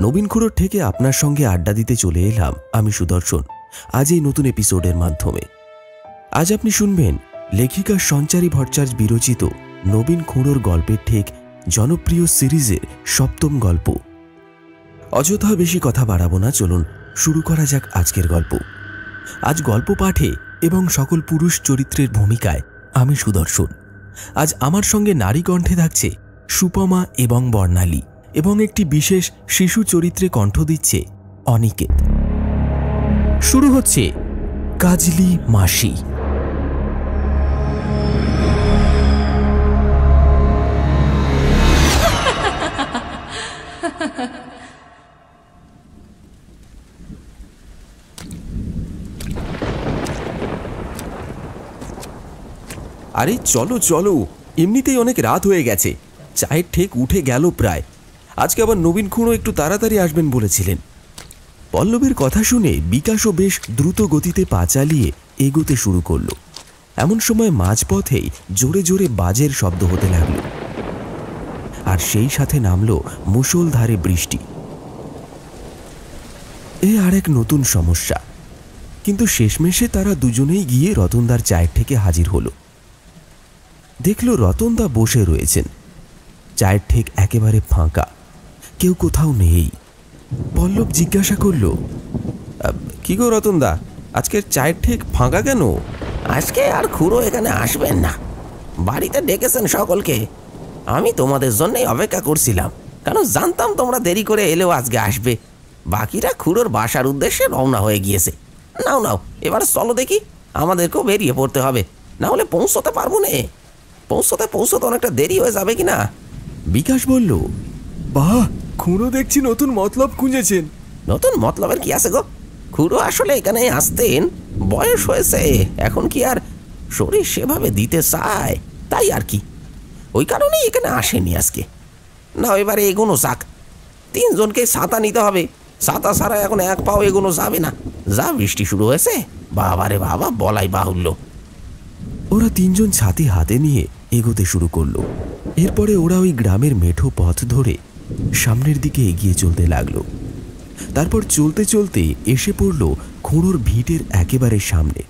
নবীন খুড়োর থেকে আপনার সঙ্গে আড্ডা দিতে চলে এলাম আমি সুদর্শন আজ এই নতুন এপিসোডের মাধ্যমে। আজ আপনি শুনবেন লেখিকা সঞ্চারী ভট্টাচার্য বিরচিত নবীন খুড়োর গল্পের ঠিক জনপ্রিয় সিরিজের সপ্তম গল্প। অযথা বেশি কথা বাড়াবো না, চলুন শুরু করা যাক আজকের গল্প। আজ গল্প পাঠে এবং সকল পুরুষ চরিত্রের ভূমিকায় আমি সুদর্শন। আজ আমার সঙ্গে নারী কণ্ঠে থাকছে সুপমা এবং বর্ণালী, এবং একটি বিশেষ শিশু চরিত্রে কণ্ঠ দিচ্ছে অনিকেত। শুরু হচ্ছে কাজলি মাসি। আরে চলো চলো, এমনিতেই অনেক রাত হয়ে গেছে, চায়ের ঠেক উঠে গেল প্রায়। আজকে আবার নবীন খুড়ো একটু তাড়াতাড়ি আসবেন বলেছিলেন। পল্লবীর কথা শুনে বিকাশও বেশ দ্রুত গতিতে পা চালিয়ে এগোতে শুরু করল। এমন সময় মাঝপথেই জোরে জোরে বাজের শব্দ হতে লাগল, আর সেই সাথে নামল মুষলধারে বৃষ্টি। এ আর এক নতুন সমস্যা। কিন্তু শেষমেশে তারা দুজনেই গিয়ে রতনদার চায়ের ঠেকে হাজির হল। দেখল রতনদা বসে রয়েছেন, চায়ের ঠেক একেবারে ফাঁকা, কেউ কোথাও নেই। পল্লব জিজ্ঞাসা করল, কি গো রতনদা, আজকের চায়ের ঠেক ফাঁকা কেন? আজকে আর খুড়ো এখানে আসবেন না, বাড়িতে ডেকেছেন সকলকে। আমি তোমাদের জন্যই অপেক্ষা করছিলাম, কারণ জানতাম তোমরা দেরি করে এলেও আজকে আসবে। বাকিরা খুড়োর বাসার উদ্দেশ্যে রওনা হয়ে গিয়েছে। নাও নাও, এবার চলো দেখি, আমাদেরকেও বেরিয়ে পড়তে হবে, না হলে পৌঁছতে পারবো না। পৌঁছতে অনেকটা দেরি হয়ে যাবে কিনা। বিকাশ বলল, বাহ, খুড়ো দেখছি নতুন মতলব খুঁজেছেন। নতুন মতলবের কি আছে গো? খুড়ো আসলে এখানে আসতেন, বয়স হয়েছে, এখন কি আর শরীর সেভাবে দিতে চায়, তাই আর কি। ওই কারণেই এখানে আসেনি আজকে। না, এবারে এগোনো যাক। তিনজনকে ছাতা নিতে হবে, ছাতা ছাড়া এখন এক পাও এগোনো যাবে না। যা বৃষ্টি শুরু হয়েছে, বাবারে বাবা, বলাই বাহুল্য। ওরা তিনজন ছাতি হাতে নিয়ে এগোতে শুরু করলো। এরপরে ওরা ওই গ্রামের মেঠো পথ ধরে সামনের দিকে এগিয়ে চলতে লাগলো। তারপর চলতে চলতে এসে পড়ল খুড়োর ভিটের একেবারে সামনে।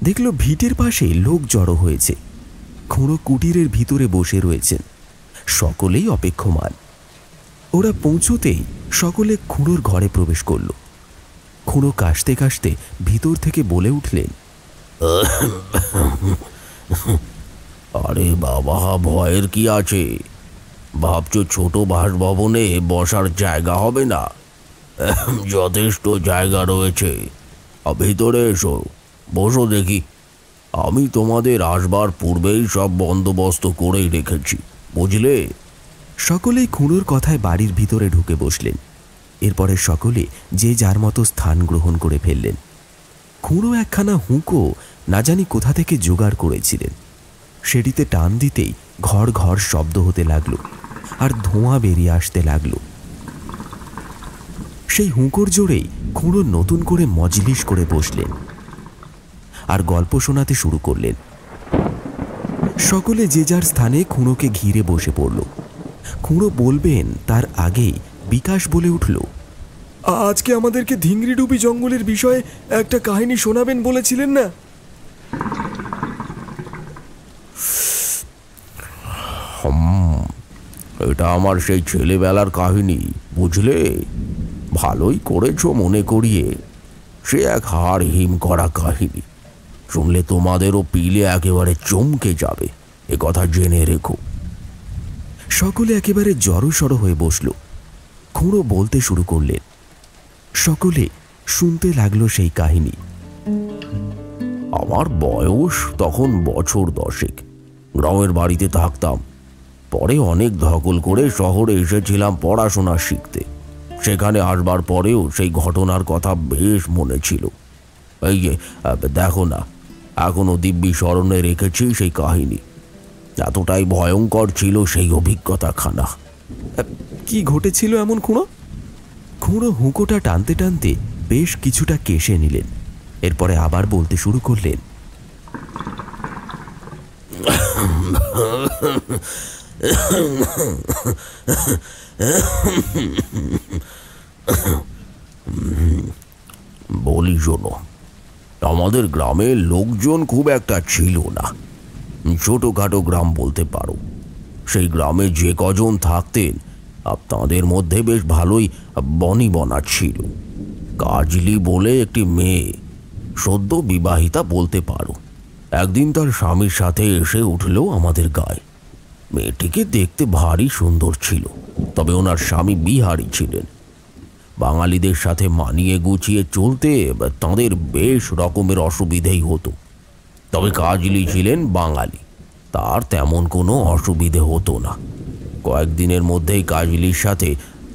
দেখল ভিটের পাশে লোক জড়ো হয়েছে। খুড়ো কুটিরের ভিতরে বসে রয়েছেন, সকলেই অপেক্ষমান। ওরা পৌঁছতেই সকলে খুড়োর ঘরে প্রবেশ করল। খুড়ো কাশতে কাশতে ভিতর থেকে বলে উঠলেন, আরে বাবা, ভয়ের কি আছে? ভাবছো ছোট বাসভবনে বসার জায়গা হবে না? যথেষ্ট জায়গা রয়েছে, ভিতরে এসো, বসো দেখি। আমি তোমাদের আসবার পূর্বেই সব বন্দোবস্ত করেই রেখেছি, বুঝলে? সকলেই খুড়োর কথায় বাড়ির ভিতরে ঢুকে বসলেন। এরপরে সকলে যে যার মতো স্থান গ্রহণ করে ফেললেন। খুড়ো একখানা হুঁকো না জানি কোথা থেকে জোগাড় করেছিলেন, সেটিতে টান দিতেই ঘর ঘর শব্দ হতে লাগলো, আর ধোঁয়া বেরিয়ে আসতে লাগলো। সেই হুঁকোর জোরেই খুড়ো নতুন করে মজলিস করে বসলেন আর গল্প শোনাতে শুরু করলেন। সকলে যে যার স্থানে খুড়োকে ঘিরে বসে পড়ল। খুড়ো বলবেন তার আগেই বিকাশ বলে উঠল, আজকে আমাদেরকে ধিংরিডুবি জঙ্গলের বিষয়ে একটা কাহিনী শোনাবেন বলেছিলেন না? এটা আমার সেই ছেলেবেলার কাহিনী, বুঝলে? ভালোই করেছো মনে করিয়ে। সে এক হাড় হিম করা কাহিনী, শুনলে তোমাদেরও পিলে একেবারে চমকে যাবে, এ কথা জেনে রেখো। সকলে একেবারে জড়সড় হয়ে বসল। খুড়ো বলতে শুরু করলেন। সকলে শুনতে লাগলো সেই কাহিনী। আমার বয়স তখন বছর 10। গ্রামের বাড়িতে থাকতাম। পরে অনেক ধকল করে শহরে এসেছিলাম পড়াশোনা শিখতে। সেখানে আসবার পরেও সেই ঘটনার কথা বেশ মনে ছিল। এই যে দেখো না, এখনো দিব্যি স্মরণে রেখেছি সেই কাহিনী। এতটাই ভয়ঙ্কর ছিল সেই অভিজ্ঞতা খানা। কি ঘটেছিল এমন খুড়ো? খুড়ো হুঁকোটা টানতে টানতে বেশ কিছুটা কেশে নিলেন। এরপরে আবার বলতে শুরু করলেন, বলি শোনো, আমাদের গ্রামের লোকজন খুব একটা ছিল না, ছোটোখাটো গ্রাম বলতে পারো। সেই গ্রামে যে কজন থাকতেন তাদের মধ্যে বেশ ভালোই বনিবনা ছিল। কাজলি বলে একটি মেয়ে, সদ্য বিবাহিতা বলতে পারো, একদিন তার স্বামীর সাথে এসে উঠল আমাদের গায়ে। মেয়েটিকে দেখতে ভারী সুন্দর ছিল, তবে ওনার স্বামী বিহারী ছিলেন। বাঙালিদের সাথে মানিয়ে গুছিয়ে চলতে তাঁদের বেশ রকমের অসুবিধেই হতো, তবে কাজলি ছিলেন বাঙালি, তার তেমন কোনো অসুবিধে হতো না। কয়েকদিনের মধ্যেই কাজলির সাথে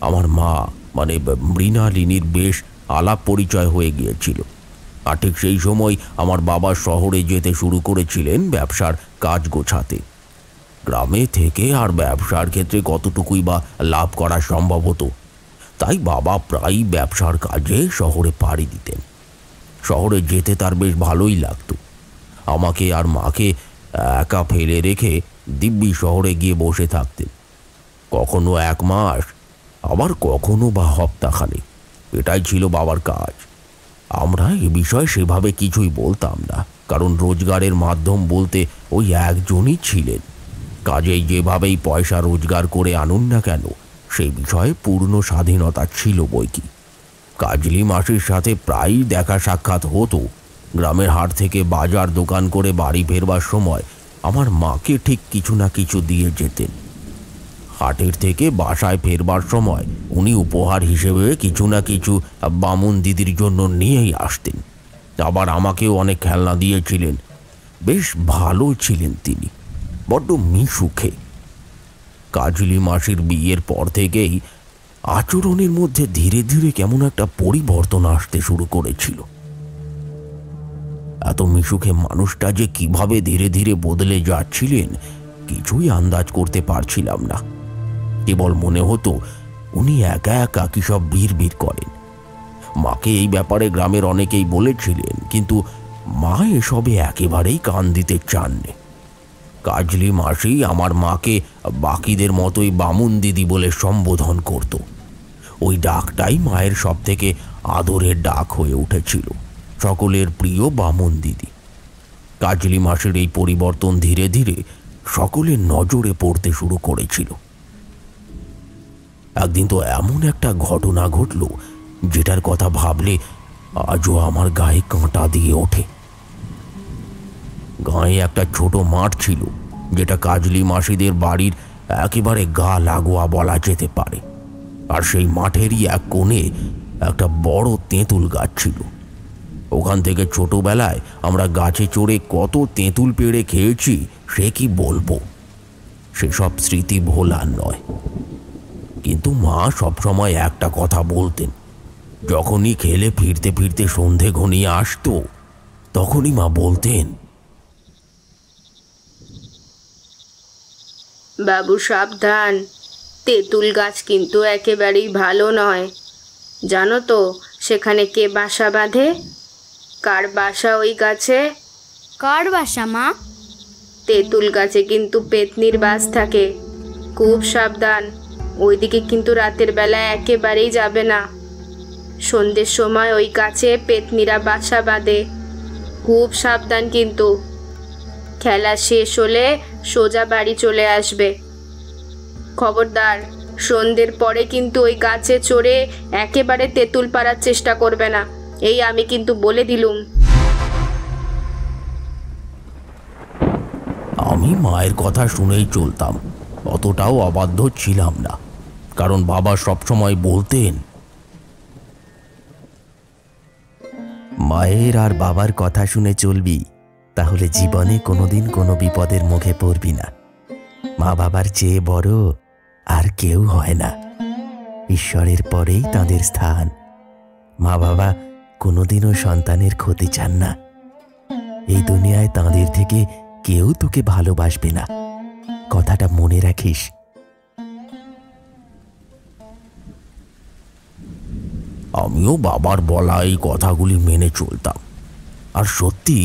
আমার মা মানে মৃণালিনীর বেশ আলাপ পরিচয় হয়ে গিয়েছিল। আর ঠিক সেই সময় আমার বাবা শহরে যেতে শুরু করেছিলেন ব্যবসার কাজ গোছাতে। গ্রামে থেকে আর ব্যবসার ক্ষেত্রে কতটুকুই বা লাভ করা সম্ভব হতো, তাই বাবা প্রায়ই ব্যবসার কাজে শহরে পাড়ি দিতেন। শহরে যেতে তার বেশ ভালোই লাগতো। আমাকে আর মাকে একা ফেলে রেখে দিব্যি শহরে গিয়ে বসে থাকতেন, কখনো 1 মাস, আবার কখনো বা সপ্তাহখানেক। এটাই ছিল বাবার কাজ। আমরা এ বিষয়ে সেভাবে কিছুই বলতাম না, কারণ রোজগারের মাধ্যম বলতে ওই একজনই ছিলেন। কাজেই যেভাবেই পয়সা রোজগার করে আনুন না কেন, সেই বিষয়ে পূর্ণ স্বাধীনতা ছিল বইকি। কাজলি মাসির সাথে প্রায়ই দেখা সাক্ষাৎ হতো। গ্রামের হাট থেকে বাজার দোকান করে বাড়ি ফেরবার সময় আমার মাকে ঠিক কিছু না কিছু দিয়ে যেতেন। হাটের থেকে বাসায় ফেরবার সময় উনি উপহার হিসেবে কিছু না কিছু বামুন দিদির জন্য নিয়েই আসতেন। আবার আমাকেও অনেক খেলনা দিয়েছিলেন। বেশ ভালো ছিলেন তিনি, বড্ড মিশুখে। কাজলি মাসির বিয়ের পর থেকেই আচরণের মধ্যে ধীরে ধীরে কেমন একটা পরিবর্তন আসতে শুরু করেছিল। এত মিশুখে মানুষটা যে কিভাবে ধীরে ধীরে বদলে যাচ্ছিলেন কিছুই আন্দাজ করতে পারছিলাম না। কেবল মনে হতো উনি একা একা কি সব বিড়বিড় করেন। মাকে এই ব্যাপারে গ্রামের অনেকেই বলেছিলেন, কিন্তু মা এসবে একেবারেই কান দিতে চাননি। কাজলি মাসি আমার মাকে বাকিদের মতোই বামুন দিদি বলে সম্বোধন করত। ওই ডাকটাই মায়ের সব থেকে আদরের ডাক হয়ে উঠেছিল, সকলের প্রিয় বামুন দিদি। কাজলি মাসির এই পরিবর্তন ধীরে ধীরে সকলের নজরে পড়তে শুরু করেছিল। একদিন তো এমন একটা ঘটনা ঘটল যেটার কথা ভাবলে আজও আমার গায়ে কাঁটা দিয়ে ওঠে। গায়ে একটা ছোট মাঠ ছিল, যেটা কাজলি মাসিদের বাড়ির একেবারে গা লাগোয়া বলা যেতে পারে। আর সেই মাঠেরই এক কোণে একটা বড় তেঁতুল গাছ ছিল। ওখান থেকে ছোটবেলায় আমরা গাছে চড়ে কত তেঁতুল পেড়ে খেয়েছি সে কি বলবো। সেসব স্মৃতি ভোলার নয়। কিন্তু মা সবসময় একটা কথা বলতেন, যখনই খেলে ফিরতে ফিরতে সন্ধে ঘনিয়ে আসতো তখনই মা বলতেন, বাবু সাবধান, তেঁতুল গাছ কিন্তু একেবারেই ভালো নয়। জানো তো সেখানে কে বাসা বাঁধে? কার বাসা ওই গাছে? কার বাসা মা? তেঁতুল গাছে কিন্তু পেতনির বাস থাকে। খুব সাবধান, ওইদিকে কিন্তু রাতের বেলা একেবারেই যাবে না। সন্ধ্যের সময় ওই গাছে পেতনিরা বাসা বাঁধে। খুব সাবধান কিন্তু। খেলা শেষ হলে সোজা বাড়ি চলে আসবে। খবরদার, সন্ধ্যের পরে কিন্তু ওই গাছে চড়ে একেবারে তেঁতুল পাড়ার চেষ্টা করবে না, এই আমি কিন্তু বলে দিলুম। আমি মায়ের কথা শুনেই চলতাম, অতটাও অবাধ্য ছিলাম না, কারণ বাবা সবসময় বলতেন, মায়ের আর বাবার কথা শুনে চলবি, তাহলে জীবনে কোনোদিন কোনো বিপদের মুখে পড়বি না। মা বাবার চেয়ে বড় আর কেউ হয় না। ঈশ্বরের পরেই তাদের স্থান। মা বাবা কোনোদিনও সন্তানের ক্ষতি চান না। এই দুনিয়ায় তাদের থেকে কেউ তোকে ভালোবাসবে না, কথাটা মনে রাখিস। আমিও বাবার বলা এই কথাগুলি মেনে চলতাম। আর সত্যি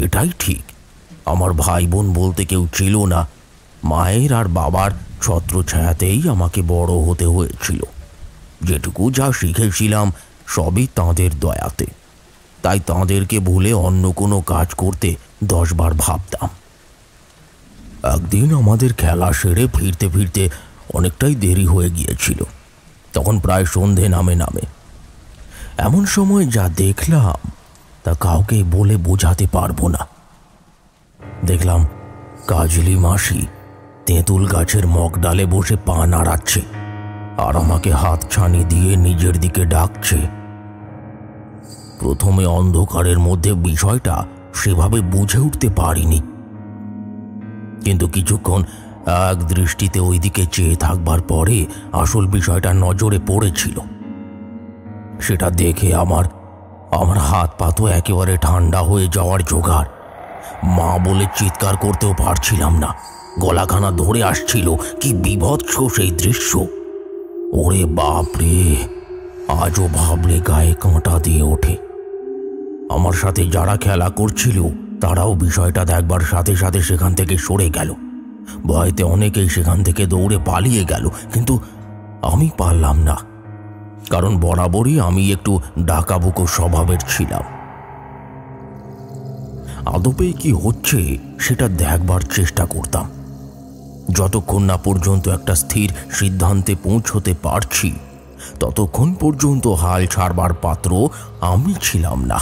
এটাই ঠিক। আমার ভাই বোন বলতে কেউ ছিল না। মায়ের আর বাবার ছত্রছায়াতেই আমাকে বড় হতে হয়েছিল। যেটুকু যা শিখেছিলাম সবই তাঁদের দয়াতে, তাই তাঁদেরকে ভুলে অন্য কোনো কাজ করতে 10 বার ভাবতাম। একদিন আমাদের খেলা সেরে ফিরতে ফিরতে অনেকটাই দেরি হয়ে গিয়েছিল। তখন প্রায় সন্ধে নামে নামে। এমন সময় যা দেখলাম তা কাউকে বলে বোঝাতে পারবো না। দেখলাম কাজলি মাসি তেঁতুল গাছের মগডালে বসে পা নাড়াচ্ছে আর আমাকে হাত ছানি দিয়ে নিজের দিকে ডাকছে। প্রথমে অন্ধকারের মধ্যে বিষয়টা সেভাবে বুঝে উঠতে পারিনি, কিন্তু কিছুক্ষণ এক দৃষ্টিতে ওইদিকে চেয়ে থাকবার পরে আসল বিষয়টা নজরে পড়েছিল। সেটা দেখে আমার হাত পা তো একেবারে ঠান্ডা হয়ে যাওয়ার জোগাড়। মা বলে চিৎকার করতেও পারছিলাম না, গলাখানা ধরে আসছিল। কি বিভৎস সেই দৃশ্য! ওরে বাপরে, আজও ভাবলে গায়ে কাঁটা দিয়ে ওঠে। আমার সাথে যারা খেলা করছিল তারাও বিষয়টা দেখবার সাথে সাথে সেখান থেকে সরে গেল। ভয়তে অনেকেই সেখান থেকে দৌড়ে পালিয়ে গেল, কিন্তু আমি পারলাম না, কারণ বরাবরই আমি একটু ডাকাবুকো স্বভাবের ছিলাম। আদপে কি হচ্ছে সেটা দেখবার চেষ্টা করতাম। যতক্ষণ না পর্যন্ত একটা স্থির সিদ্ধান্তে পৌঁছতে পারছি ততক্ষণ পর্যন্ত হাল ছাড়বার পাত্র আমি ছিলাম না।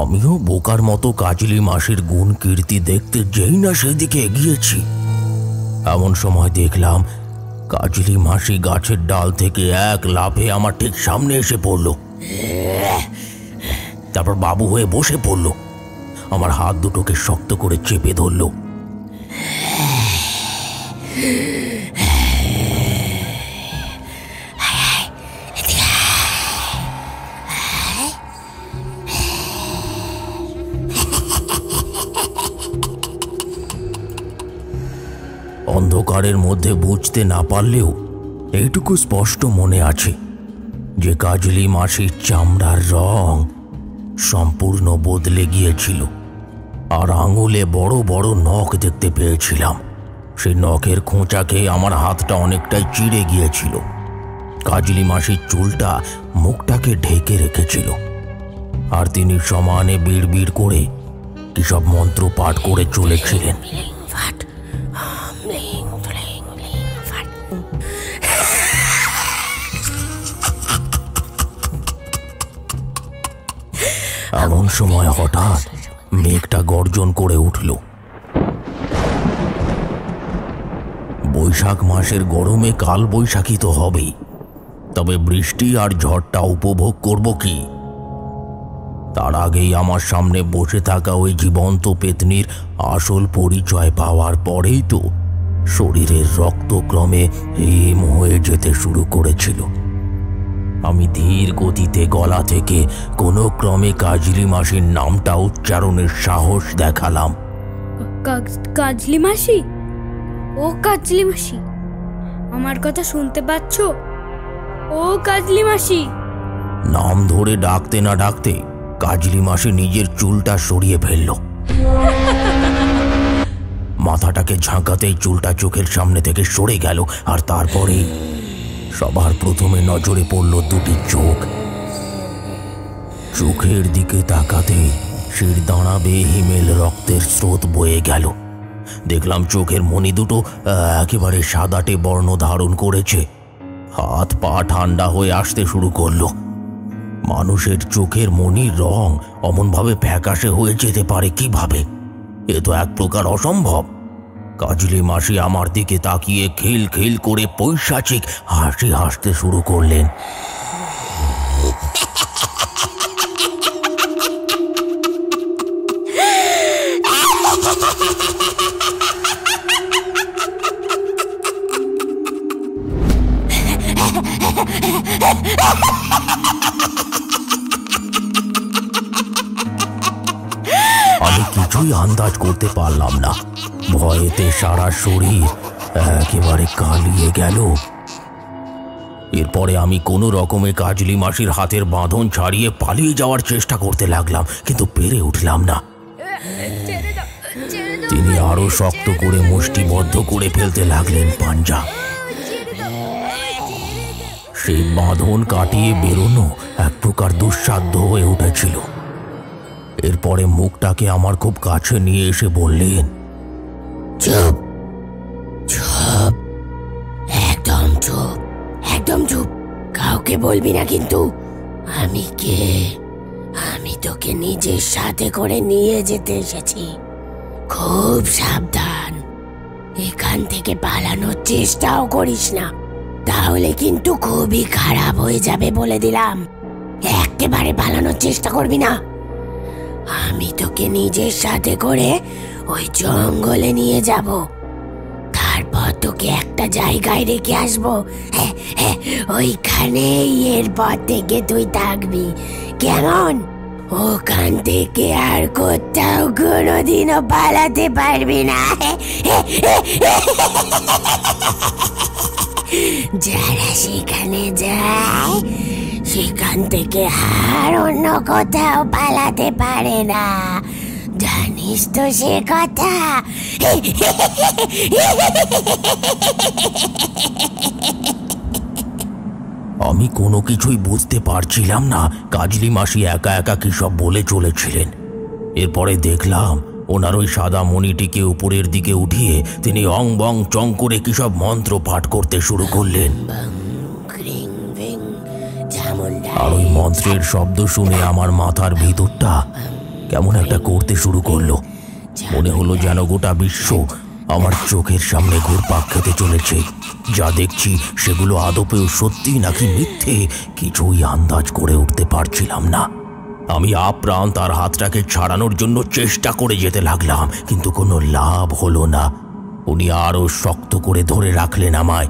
আমিও বোকার মতো কাজলি মাসির গুণ কীর্তি দেখতে যেই না সেদিকে এগিয়েছি, এমন সময় দেখলাম কাজলি মাসি গাছের ডাল থেকে এক লাফে আমার ঠিক সামনে এসে পড়ল। তারপর বাবু হয়ে বসে পড়ল, আমার হাত দুটোকে শক্ত করে চেপে ধরল। অন্ধকারের মধ্যে বুঝতে না পারলেও এইটুকু স্পষ্ট মনে আছে যে কাজলি মাসির চামড়ার রং সম্পূর্ণ বদলে গিয়েছিল, আর আঙুলে বড় বড় নখ দেখতে পেয়েছিলাম। সেই নখের খোঁচাকে আমার হাতটা অনেকটাই চিড়ে গিয়েছিল। কাজলি মাসির চুলটা মুখটাকে ঢেকে রেখেছিল, আর তিনি সমানে বিড়বিড় করে কি সব মন্ত্র পাঠ করে চলেছিলেন। এমন সময় হঠাৎ মেঘটা গর্জন করে উঠল। বৈশাখ মাসের গরমে কাল বৈশাখী তো হবেই, তবে বৃষ্টি আর ঝড়টা উপভোগ করব কি? তার আগেই আমার সামনে বসে থাকা ওই জীবন্ত পেতনির আসল পরিচয় পাওয়ার পরেই তো শরীরের রক্তক্রমে হিম হয়ে যেতে শুরু করেছিল। আমি ধীর গতিতে গলা থেকে কোনো ক্রমে কাজলি মাসির নামটা উচ্চারণের সাহস দেখালাম। কাজলি মাসি, ও কাজলি মাসি, আমার কথা শুনতে পাচ্ছ? ও কাজলি মাসি। নাম ধরে ডাকতে না ডাকতে কাজলি মাসি নিজের চুলটা সরিয়ে ফেলল। মাথাটাকে ঝাঁকাতেই চুলটা চোখের সামনে থেকে সরে গেল, আর তারপরেই সবার প্রথমে নজরে পড়ল দুটি চোখ। চোখের দিকে তাকাতেই শির দাঁড়াবে হিমেল রক্তের স্রোত বয়ে গেল। দেখলাম চোখের মণি দুটো একেবারে সাদাটে বর্ণ ধারণ করেছে। হাত পা ঠান্ডা হয়ে আসতে শুরু করলো। মানুষের চোখের মণির রং অমনভাবে ফ্যাকাশে হয়ে যেতে পারে কিভাবে? এ তো এক প্রকার অসম্ভব। কাজলি মাসি আমার দিকে তাকিয়ে খিল খিল করে পৈশাচিক হাসি হাসতে শুরু করলেন। আমি কিছুই আন্দাজ করতে পারলাম না। ভয়েতে সারা শরীর একেবারে কালিয়ে গেল। এরপরে আমি কোনো রকমে কাজলি মাসির হাতের বাঁধন ছাড়িয়ে পালিয়ে যাওয়ার চেষ্টা করতে লাগলাম, কিন্তু পেরে উঠলাম না। তিনি আরো শক্ত করে মুষ্টিবদ্ধ করে ফেলতে লাগলেন পাঞ্জা। সেই বাঁধন কাটিয়ে বেরোনো এক প্রকার দুঃসাধ্য হয়ে উঠেছিল। এরপরে মুখটাকে আমার খুব কাছে নিয়ে এসে বললেন, চুপ চুপ, একদম চুপ, একদম চুপ, কাউকে বলবি না কিন্তু। আমি কে? আমি তোকে নিজের সাথে করে নিয়ে যেতে এসেছি। খুব সাবধান, এখান থেকে পালানোর চেষ্টাও করিস না, তাহলে কিন্তু খুবই খারাপ হয়ে যাবে বলে দিলাম। একেবারে পালানোর চেষ্টা করবি না। আমি তোকে নিজের সাথে করে ওই জঙ্গলে নিয়ে যাব, তারপর তোকে একটা জায়গায় রেখে আসবো। ওইখানেই এরপর থেকে তুই থাকবি, কেমন? ওখান থেকে আর কোথাও কোনোদিনও পালাতে পারবি না। যারা সেখানে যায় সেখান থেকে আর অন্য কোথাও পালাতে পারে না, জানিস তো সে কথা? আমি কোনো কিছুই বুঝতে পারছিলাম না কাজলি মাসি একা একা কি সব বলে চলেছিলেন। এরপরে দেখলাম ওনার ওই সাদা মণিটিকে উপরের দিকে উঠিয়ে তিনি অং বং চং করে কি সব মন্ত্র পাঠ করতে শুরু করলেন। আর ওই মন্ত্রের শব্দ শুনে আমার মাথার ভিতরটা কেমন একটা করতে শুরু করলো। মনে হলো যেন গোটা বিশ্ব আমার চোখের সামনে ঘুরপাক খেতে চলেছে। যা দেখছি সেগুলো আদপেও সত্যি নাকি মিথ্যে কিছুই আন্দাজ করে উঠতে পারছিলাম না। আমি আপ্রাণ তার হাতটাকে ছাড়ানোর জন্য চেষ্টা করে যেতে লাগলাম, কিন্তু কোনো লাভ হলো না। উনি আরো শক্ত করে ধরে রাখলেন আমায়।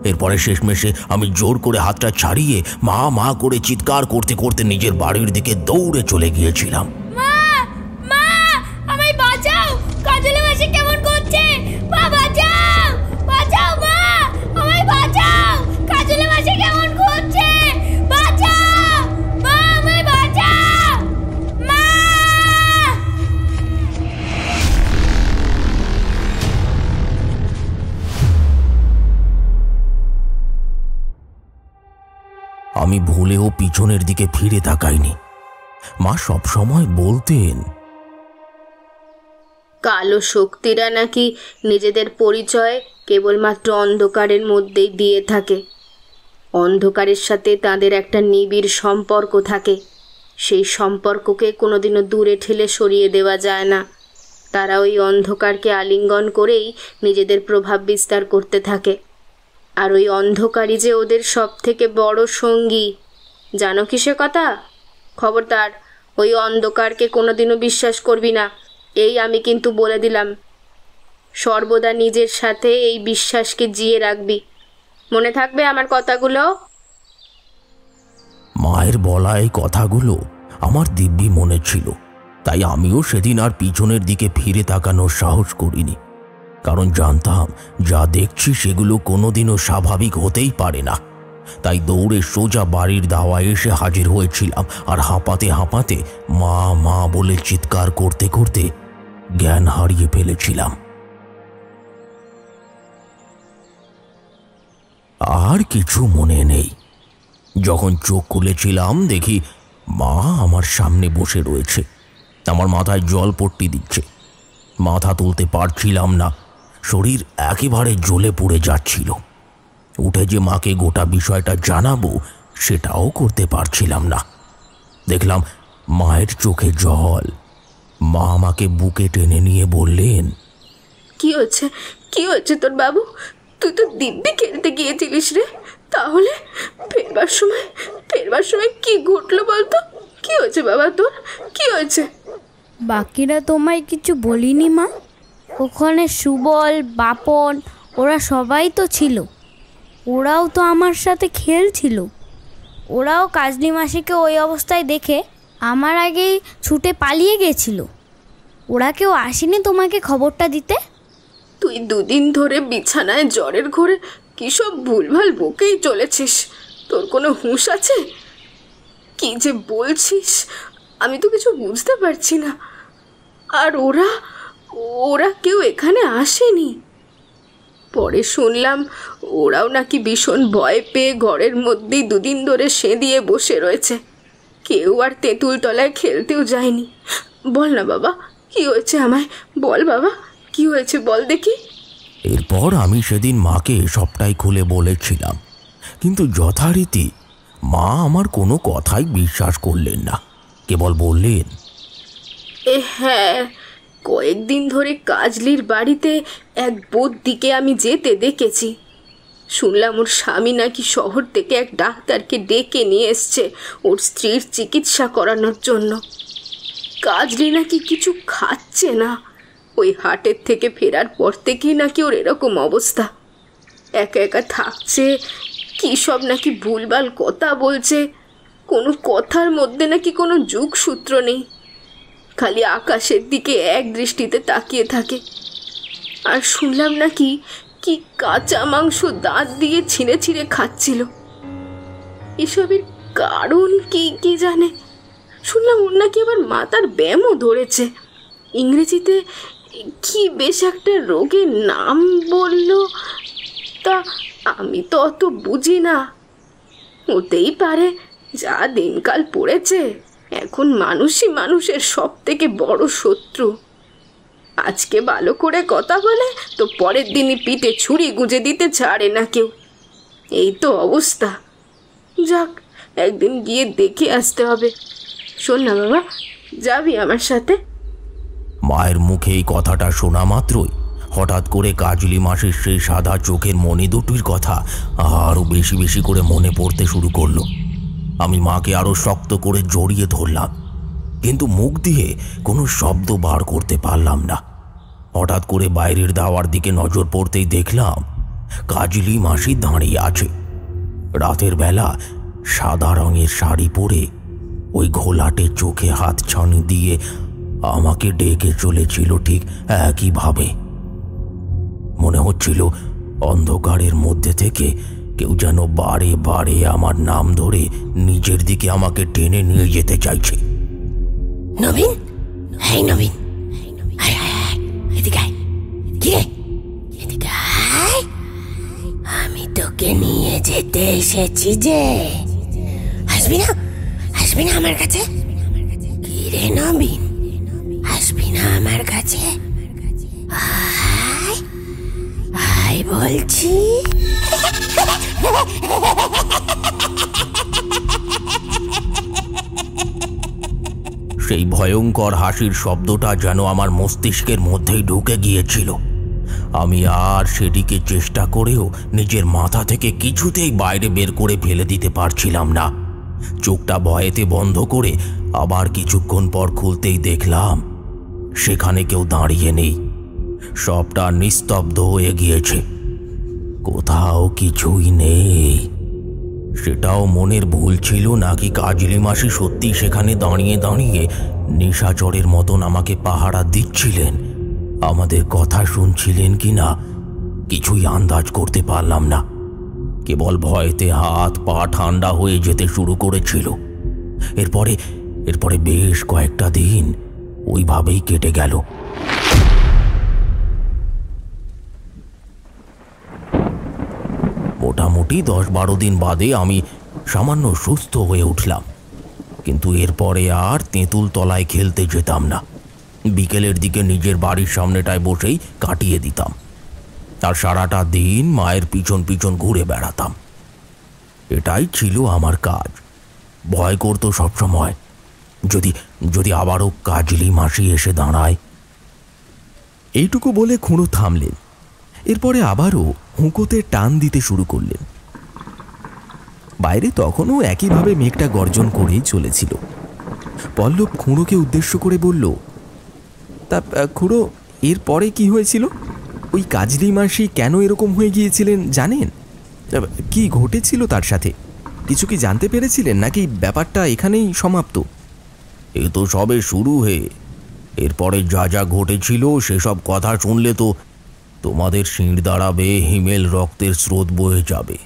এরপরে শেষমেশে আমি জোর করে হাতটা ছাড়িয়ে মা মা করে চিৎকার করতে করতে নিজের বাড়ির দিকে দৌড়ে চলে গিয়েছিলাম। আমি ভুলেও পিছনের দিকে ফিরে তাকাইনি। মা সব সময় বলতেন, কালো শক্তিরা নাকি নিজেদের পরিচয় কেবলমাত্র অন্ধকারের মধ্যেই দিয়ে থাকে। অন্ধকারের সাথে তাদের একটা নিবিড় সম্পর্ক থাকে। সেই সম্পর্ককে কোনোদিনও দূরে ঠেলে সরিয়ে দেওয়া যায় না। তারা ওই অন্ধকারকে আলিঙ্গন করেই নিজেদের প্রভাব বিস্তার করতে থাকে। আর ওই অন্ধকারই যে ওদের সব থেকে বড় সঙ্গী। জানো কি সে কথা? খবরদার ওই অন্ধকারকে কোনোদিনও বিশ্বাস করবি না, এই আমি কিন্তু বলে দিলাম। সর্বদা নিজের সাথে এই বিশ্বাসকে জিয়ে রাখবি। মনে থাকবে আমার কথাগুলো? মায়ের বলা এই কথাগুলো আমার দিব্যি মনে ছিল, তাই আমিও সেদিন আর পিছনের দিকে ফিরে তাকানোর সাহস করিনি। কারণ জানতাম যা দেখছি সেগুলো কোনোদিনও স্বাভাবিক হতেই পারে না। তাই দৌড়ে সোজা বাড়ির দাওয়ায় এসে হাজির হয়েছিলাম, আর হাঁপাতে হাঁপাতে মা মা বলে চিৎকার করতে করতে জ্ঞান হারিয়ে ফেলেছিলাম। আর কিছু মনে নেই। যখন চোখ খুলেছিলাম দেখি মা আমার সামনে বসে রয়েছে, আমার মাথায় জল পট্টি দিচ্ছে। মাথা তুলতে পারছিলাম না, শরীর একেবারে জ্বলে পুড়ে যাচ্ছিল। উঠে যে মাকে গোটা বিষয়টা জানাবো সেটাও করতে পারছিলাম না। দেখলাম মায়ের চোখে জল। মা আমাকে বুকে টেনে নিয়ে বললেন, কি হচ্ছে তোর বাবু? তুই তো দিব্যি খেলতে গিয়েছিলিস রে, তাহলে ফেরবার সময় কি ঘটলো বলতো? কি হয়েছে বাবা তোর? কি হয়েছে? বাকিরা তোমায় কিছু বলিনি মা? ওখানে সুবল, বাপন ওরা সবাই তো ছিল। ওরাও তো আমার সাথে খেলছিল। ওরাও কাজলি মাসিকে ওই অবস্থায় দেখে আমার আগেই ছুটে পালিয়ে গেছিল। ওরা কেউ আসেনি তোমাকে খবরটা দিতে? তুই দুদিন ধরে বিছানায় জ্বরের ঘোরে কী সব ভুলভাল বকেই চলেছিস। তোর কোনো হুঁশ আছে? কি যে বলছিস আমি তো কিছু বুঝতে পারছি না। আর ওরা কেউ এখানে আসেনি। পরে শুনলাম ওরাও নাকি ভীষণ ভয় পেয়ে ঘরের মধ্যেই দুদিন ধরে সেঁধিয়ে বসে রয়েছে। কেউ আর তেঁতুল তলায় খেলতেও যায়নি। বল না বাবা, কি হয়েছে আমায় বল বাবা, কি হয়েছে বল দেখি। এরপর আমি সেদিন মাকে সবটাই খুলে বলেছিলাম, কিন্তু যথারীতি মা আমার কোনো কথাই বিশ্বাস করলেন না, কেবল বললেন, হ্যাঁ, কয়েকদিন ধরে কাজলির বাড়িতে এক বৌদিকে আমি যেতে দেখেছি। শুনলাম ওর স্বামী নাকি শহর থেকে এক ডাক্তারকে ডেকে নিয়ে এসছে ওর স্ত্রীর চিকিৎসা করানোর জন্য। কাজলি নাকি কিছু খাচ্ছে না, ওই হাটের থেকে ফেরার পর থেকেই নাকি ওর এরকম অবস্থা। একা একা থাকছে, কী সব নাকি ভুলভাল কথা বলছে, কোনো কথার মধ্যে নাকি কোনো যুগসূত্র নেই, খালি আকাশের দিকে এক দৃষ্টিতে তাকিয়ে থাকে। আর শুনলাম নাকি কি কাঁচা মাংস দাঁত দিয়ে ছিঁড়ে ছিঁড়ে খাচ্ছিল। এসবের কারণ কি কি জানে। শুনলাম ওর নাকি আবার মাথার ব্যায়ামও ধরেছে। ইংরেজিতে কি বেশ একটা রোগের নাম বলল, তা আমি তো অত বুঝি না। হতেই পারে, যা দিনকাল পড়েছে এখন মানুষই মানুষের সব থেকে বড় শত্রু। আজকে ভালো করে কথা বলে তো পরের দিনই পিঠে ছুরি গুঁজে দিতে ছাড়ে না কেউ। এই তো অবস্থা। যাক, একদিন গিয়ে দেখে আসতে হবে। শোন না বাবা, যাবি আমার সাথে? মায়ের মুখে এই কথাটা শোনা মাত্রই হঠাৎ করে কাজলি মাসির সেই সাদা চোখের মণি দুটির কথা আরও বেশি বেশি করে মনে পড়তে শুরু করলো। আমি মাকে আরও শক্ত করে জড়িয়ে ধরলাম, কিন্তু মুখ দিয়ে কোনো শব্দ বার করতে পারলাম না। হঠাৎ করে বাইরের দাওয়ার দিকে নজর পড়তেই দেখলাম কাজলি মাসি দাঁড়িয়ে আছে। রাতের বেলা সাদা রঙের শাড়ি পরে ওই ঘোলাটে চোখে হাত ছানি দিয়ে আমাকে ডেকে চলেছিল ঠিক একইভাবে। মনে হচ্ছিল অন্ধকারের মধ্যে থেকে কেউ যেন বারে বারে আমার নাম ধরে নিজের দিকে আমাকে টেনে নিয়ে যেতে চাইছে। নবীন, এই নবীন, এদিকে আয়। কি রে, এদিকে আয়, আমি তোকে নিয়ে যেতে এসেছি যে। আসবি না, আসবি না আমার কাছে? কি রে নবীন, আসবি না আমার কাছে? আয় আয় বলছি। সেই ভয়ঙ্কর হাসির শব্দটা যেন আমার মস্তিষ্কের মধ্যেই ঢুকে গিয়েছিল। আমি আর সেটিকে চেষ্টা করেও নিজের মাথা থেকে কিছুতেই বাইরে বের করে ফেলে দিতে পারছিলাম না। চোখটা ভয়েতে বন্ধ করে আবার কিছুক্ষণ পর খুলতেই দেখলাম সেখানে কেউ দাঁড়িয়ে নেই। সবটা নিস্তব্ধ হয়ে গিয়েছে, কোথাও কিছুই নেই। সেটাও মনের ভুল ছিল নাকি কাজলি মাসি সত্যি সেখানে দাঁড়িয়ে দাঁড়িয়ে নিশাচরের মতন আমাকে পাহারা দিচ্ছিলেন, আমাদের কথা শুনছিলেন কিনা কিছুই আন্দাজ করতে পারলাম না। কেবল ভয়েতে হাত পা ঠান্ডা হয়ে যেতে শুরু করেছিল। এরপরে বেশ কয়েকটা দিন ওইভাবেই কেটে গেল। মোটামুটি 10-12 দিন বাদে আমি সামান্য সুস্থ হয়ে উঠলাম, কিন্তু এরপরে আর তেঁতুল তলায় খেলতে যেতাম না। বিকেলের দিকে নিজের বাড়ির সামনেটায় বসেই কাটিয়ে দিতাম, আর সারাটা দিন মায়ের পিছন পিছন ঘুরে বেড়াতাম। এটাই ছিল আমার কাজ। ভয় করতো সবসময় যদি আবারও কাজলি মাসি এসে দাঁড়ায়। এইটুকু বলে খুঁড়ো থামলেন। এরপরে আবারও হুঁকোতে টান দিতে শুরু করলেন। বাইরে তখনও একইভাবে মেঘটা গর্জন করেই চলেছিল। পল্লব খুঁড়োকে উদ্দেশ্য করে বলল, তা খুঁড়ো, এরপরে কি হয়েছিল? ওই কাজলি মাসি কেন এরকম হয়ে গিয়েছিলেন জানেন? কি ঘটেছিল তার সাথে? কিছু কি জানতে পেরেছিলেন, নাকি ব্যাপারটা এখানেই সমাপ্ত? এ তো সবে শুরু হয়ে, এরপরে যা যা ঘটেছিল সেসব কথা শুনলে তো তোমাদের শির দাঁড়াবে, হিমেল রক্তের স্রোত বয়ে যাবে।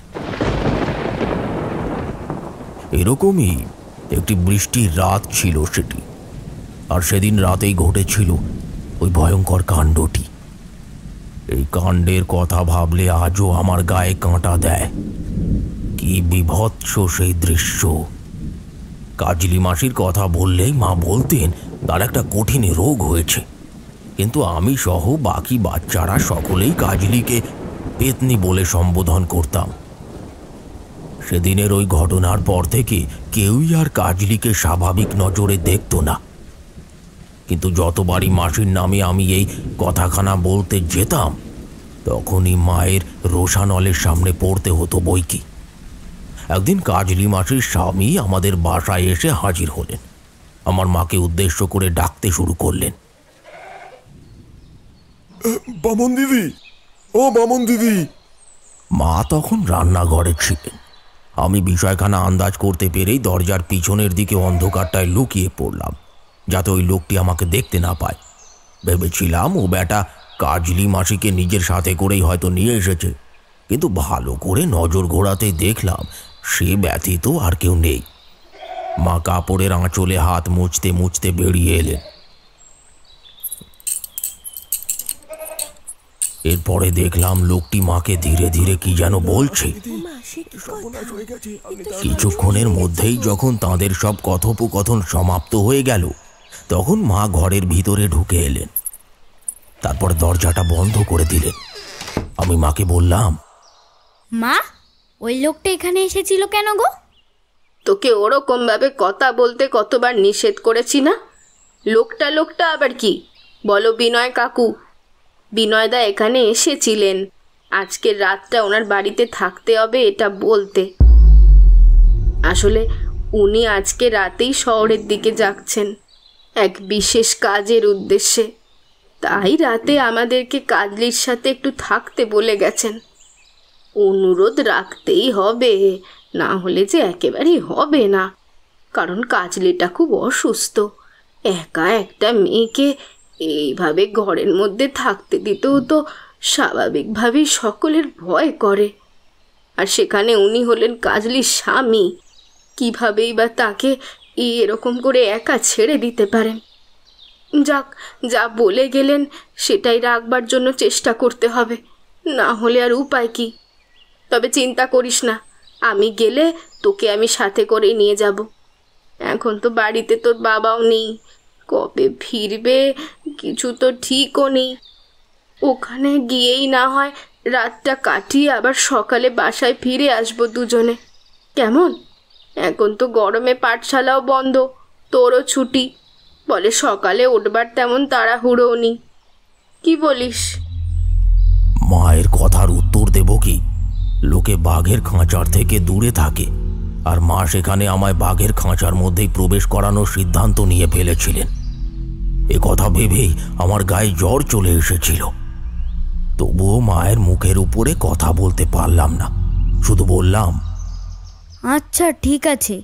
এরকমই একটি বৃষ্টির রাত ছিল সেটি, আর সেদিন রাতেই ঘটেছিল ওই ভয়ঙ্কর কাণ্ডটি। এই কাণ্ডের কথা ভাবলে আজও আমার গায়ে কাঁটা দেয়। কি বিভৎস সেই দৃশ্য! কাজলি মাসির কথা বললেই মা বলতেন তার একটা কঠিন রোগ হয়েছে, কিন্তু আমি সহ বাকি বাচ্চারা সকলেই কাজলিকে পেতনি বলে সম্বোধন করতাম। সেদিনের ওই ঘটনার পর থেকে কেউই আর কাজলিকে স্বাভাবিক নজরে দেখত না। কিন্তু যতবারই মাসির নামে আমি এই কথাখানা বলতে যেতাম, তখনই মায়ের রোষানলের সামনে পড়তে হতো বইকি। একদিন কাজলি মাসির স্বামী আমাদের বাসায় এসে হাজির হলেন। আমার মাকে উদ্দেশ্য করে ডাকতে শুরু করলেন, বামন দিদি, ও বামন দিদি। মা তখন রান্নাঘরে ছিলেন। আমি বিষয়খানা আন্দাজ করতে পেরেই দরজার পিছনের দিকে অন্ধকারটায় লুকিয়ে পড়লাম, যাতে ওই লোকটি আমাকে দেখতে না পায়। ভেবেছিলাম ও বেটা কাজলি মাসিকে নিজের সাথে করেই হয়তো নিয়ে এসেছে, কিন্তু ভালো করে নজর ঘোরাতেই দেখলাম সে ব্যতীত আর কেউ নেই। মা কাপড়ের আঁচলে হাত মুছতে মুছতে বেরিয়ে এলেন। এরপরে দেখলাম লোকটি মাকে ধীরে ধীরে কি যেন বলছে। কিছুক্ষণের মধ্যেই যখন তাদের সব কথোপকথন সমাপ্ত হয়ে গেল, তখন মা ঘরের ভিতরে ঢুকে এলেন। তারপর দরজাটা বন্ধ করে দিলেন। আমি মাকে বললাম, মা, ওই লোকটা এখানে এসেছিল কেন গো? তোকে ওরকম ভাবে কথা বলতে কতবার নিষেধ করেছি না? লোকটা আবার কি? বলো বিনয় কাকু। বিনয়দা এখানে এসেছিলেন, আজকের রাতটা ওনার বাড়িতে থাকতে হবে এটা বলতে। আসলে উনি আজকে রাতেই শহরের দিকে যাচ্ছেন এক বিশেষ কাজের উদ্দেশ্যে, তাই রাতে আমাদেরকে কাজলির সাথে একটু থাকতে বলে গেছেন। অনুরোধ রাখতেই হবে, না হলে যে একেবারেই হবে না, কারণ কাজলিটা খুব অসুস্থ। একা একটা মেয়েকে এইভাবে ঘরের মধ্যে থাকতে দিতেও তো স্বাভাবিকভাবেই সকলের ভয় করে। আর সেখানে উনি হলেন কাজলির স্বামী, কিভাবেই বা তাকে এরকম করে একা ছেড়ে দিতে পারেন? যাক, যা বলে গেলেন সেটাই রাখবার জন্য চেষ্টা করতে হবে, না হলে আর উপায় কি? তবে চিন্তা করিস না, আমি গেলে তোকে আমি সাথে করে নিয়ে যাব। এখন তো বাড়িতে তোর বাবাও নেই, কবে ফিরবে কিছু তো ঠিকও নেই। ওখানে গিয়েই না হয় রাতটা কাটিয়ে আবার সকালে বাসায় ফিরে আসবো দুজনে, কেমন? এখন তো গরমে পাঠশালাও বন্ধ, তোরও ছুটি, বলে সকালে উঠবার তেমন তাড়াহুড়োও নেই। কি বলিস? মায়ের কথার উত্তর দেব কি? লোকে বাঘের খাঁচার থেকে দূরে থাকে, আর মা সেখানে আমায় বাঘের খাঁচার মধ্যেই প্রবেশ করানোর সিদ্ধান্ত নিয়ে ফেলেছিলেন। এ কথা ভেবেই আমার গায়ে জ্বর চলে এসেছিল। তবুও মায়ের মুখের উপরে কথা বলতে পারলাম না, শুধু বললাম, আচ্ছা ঠিক আছে,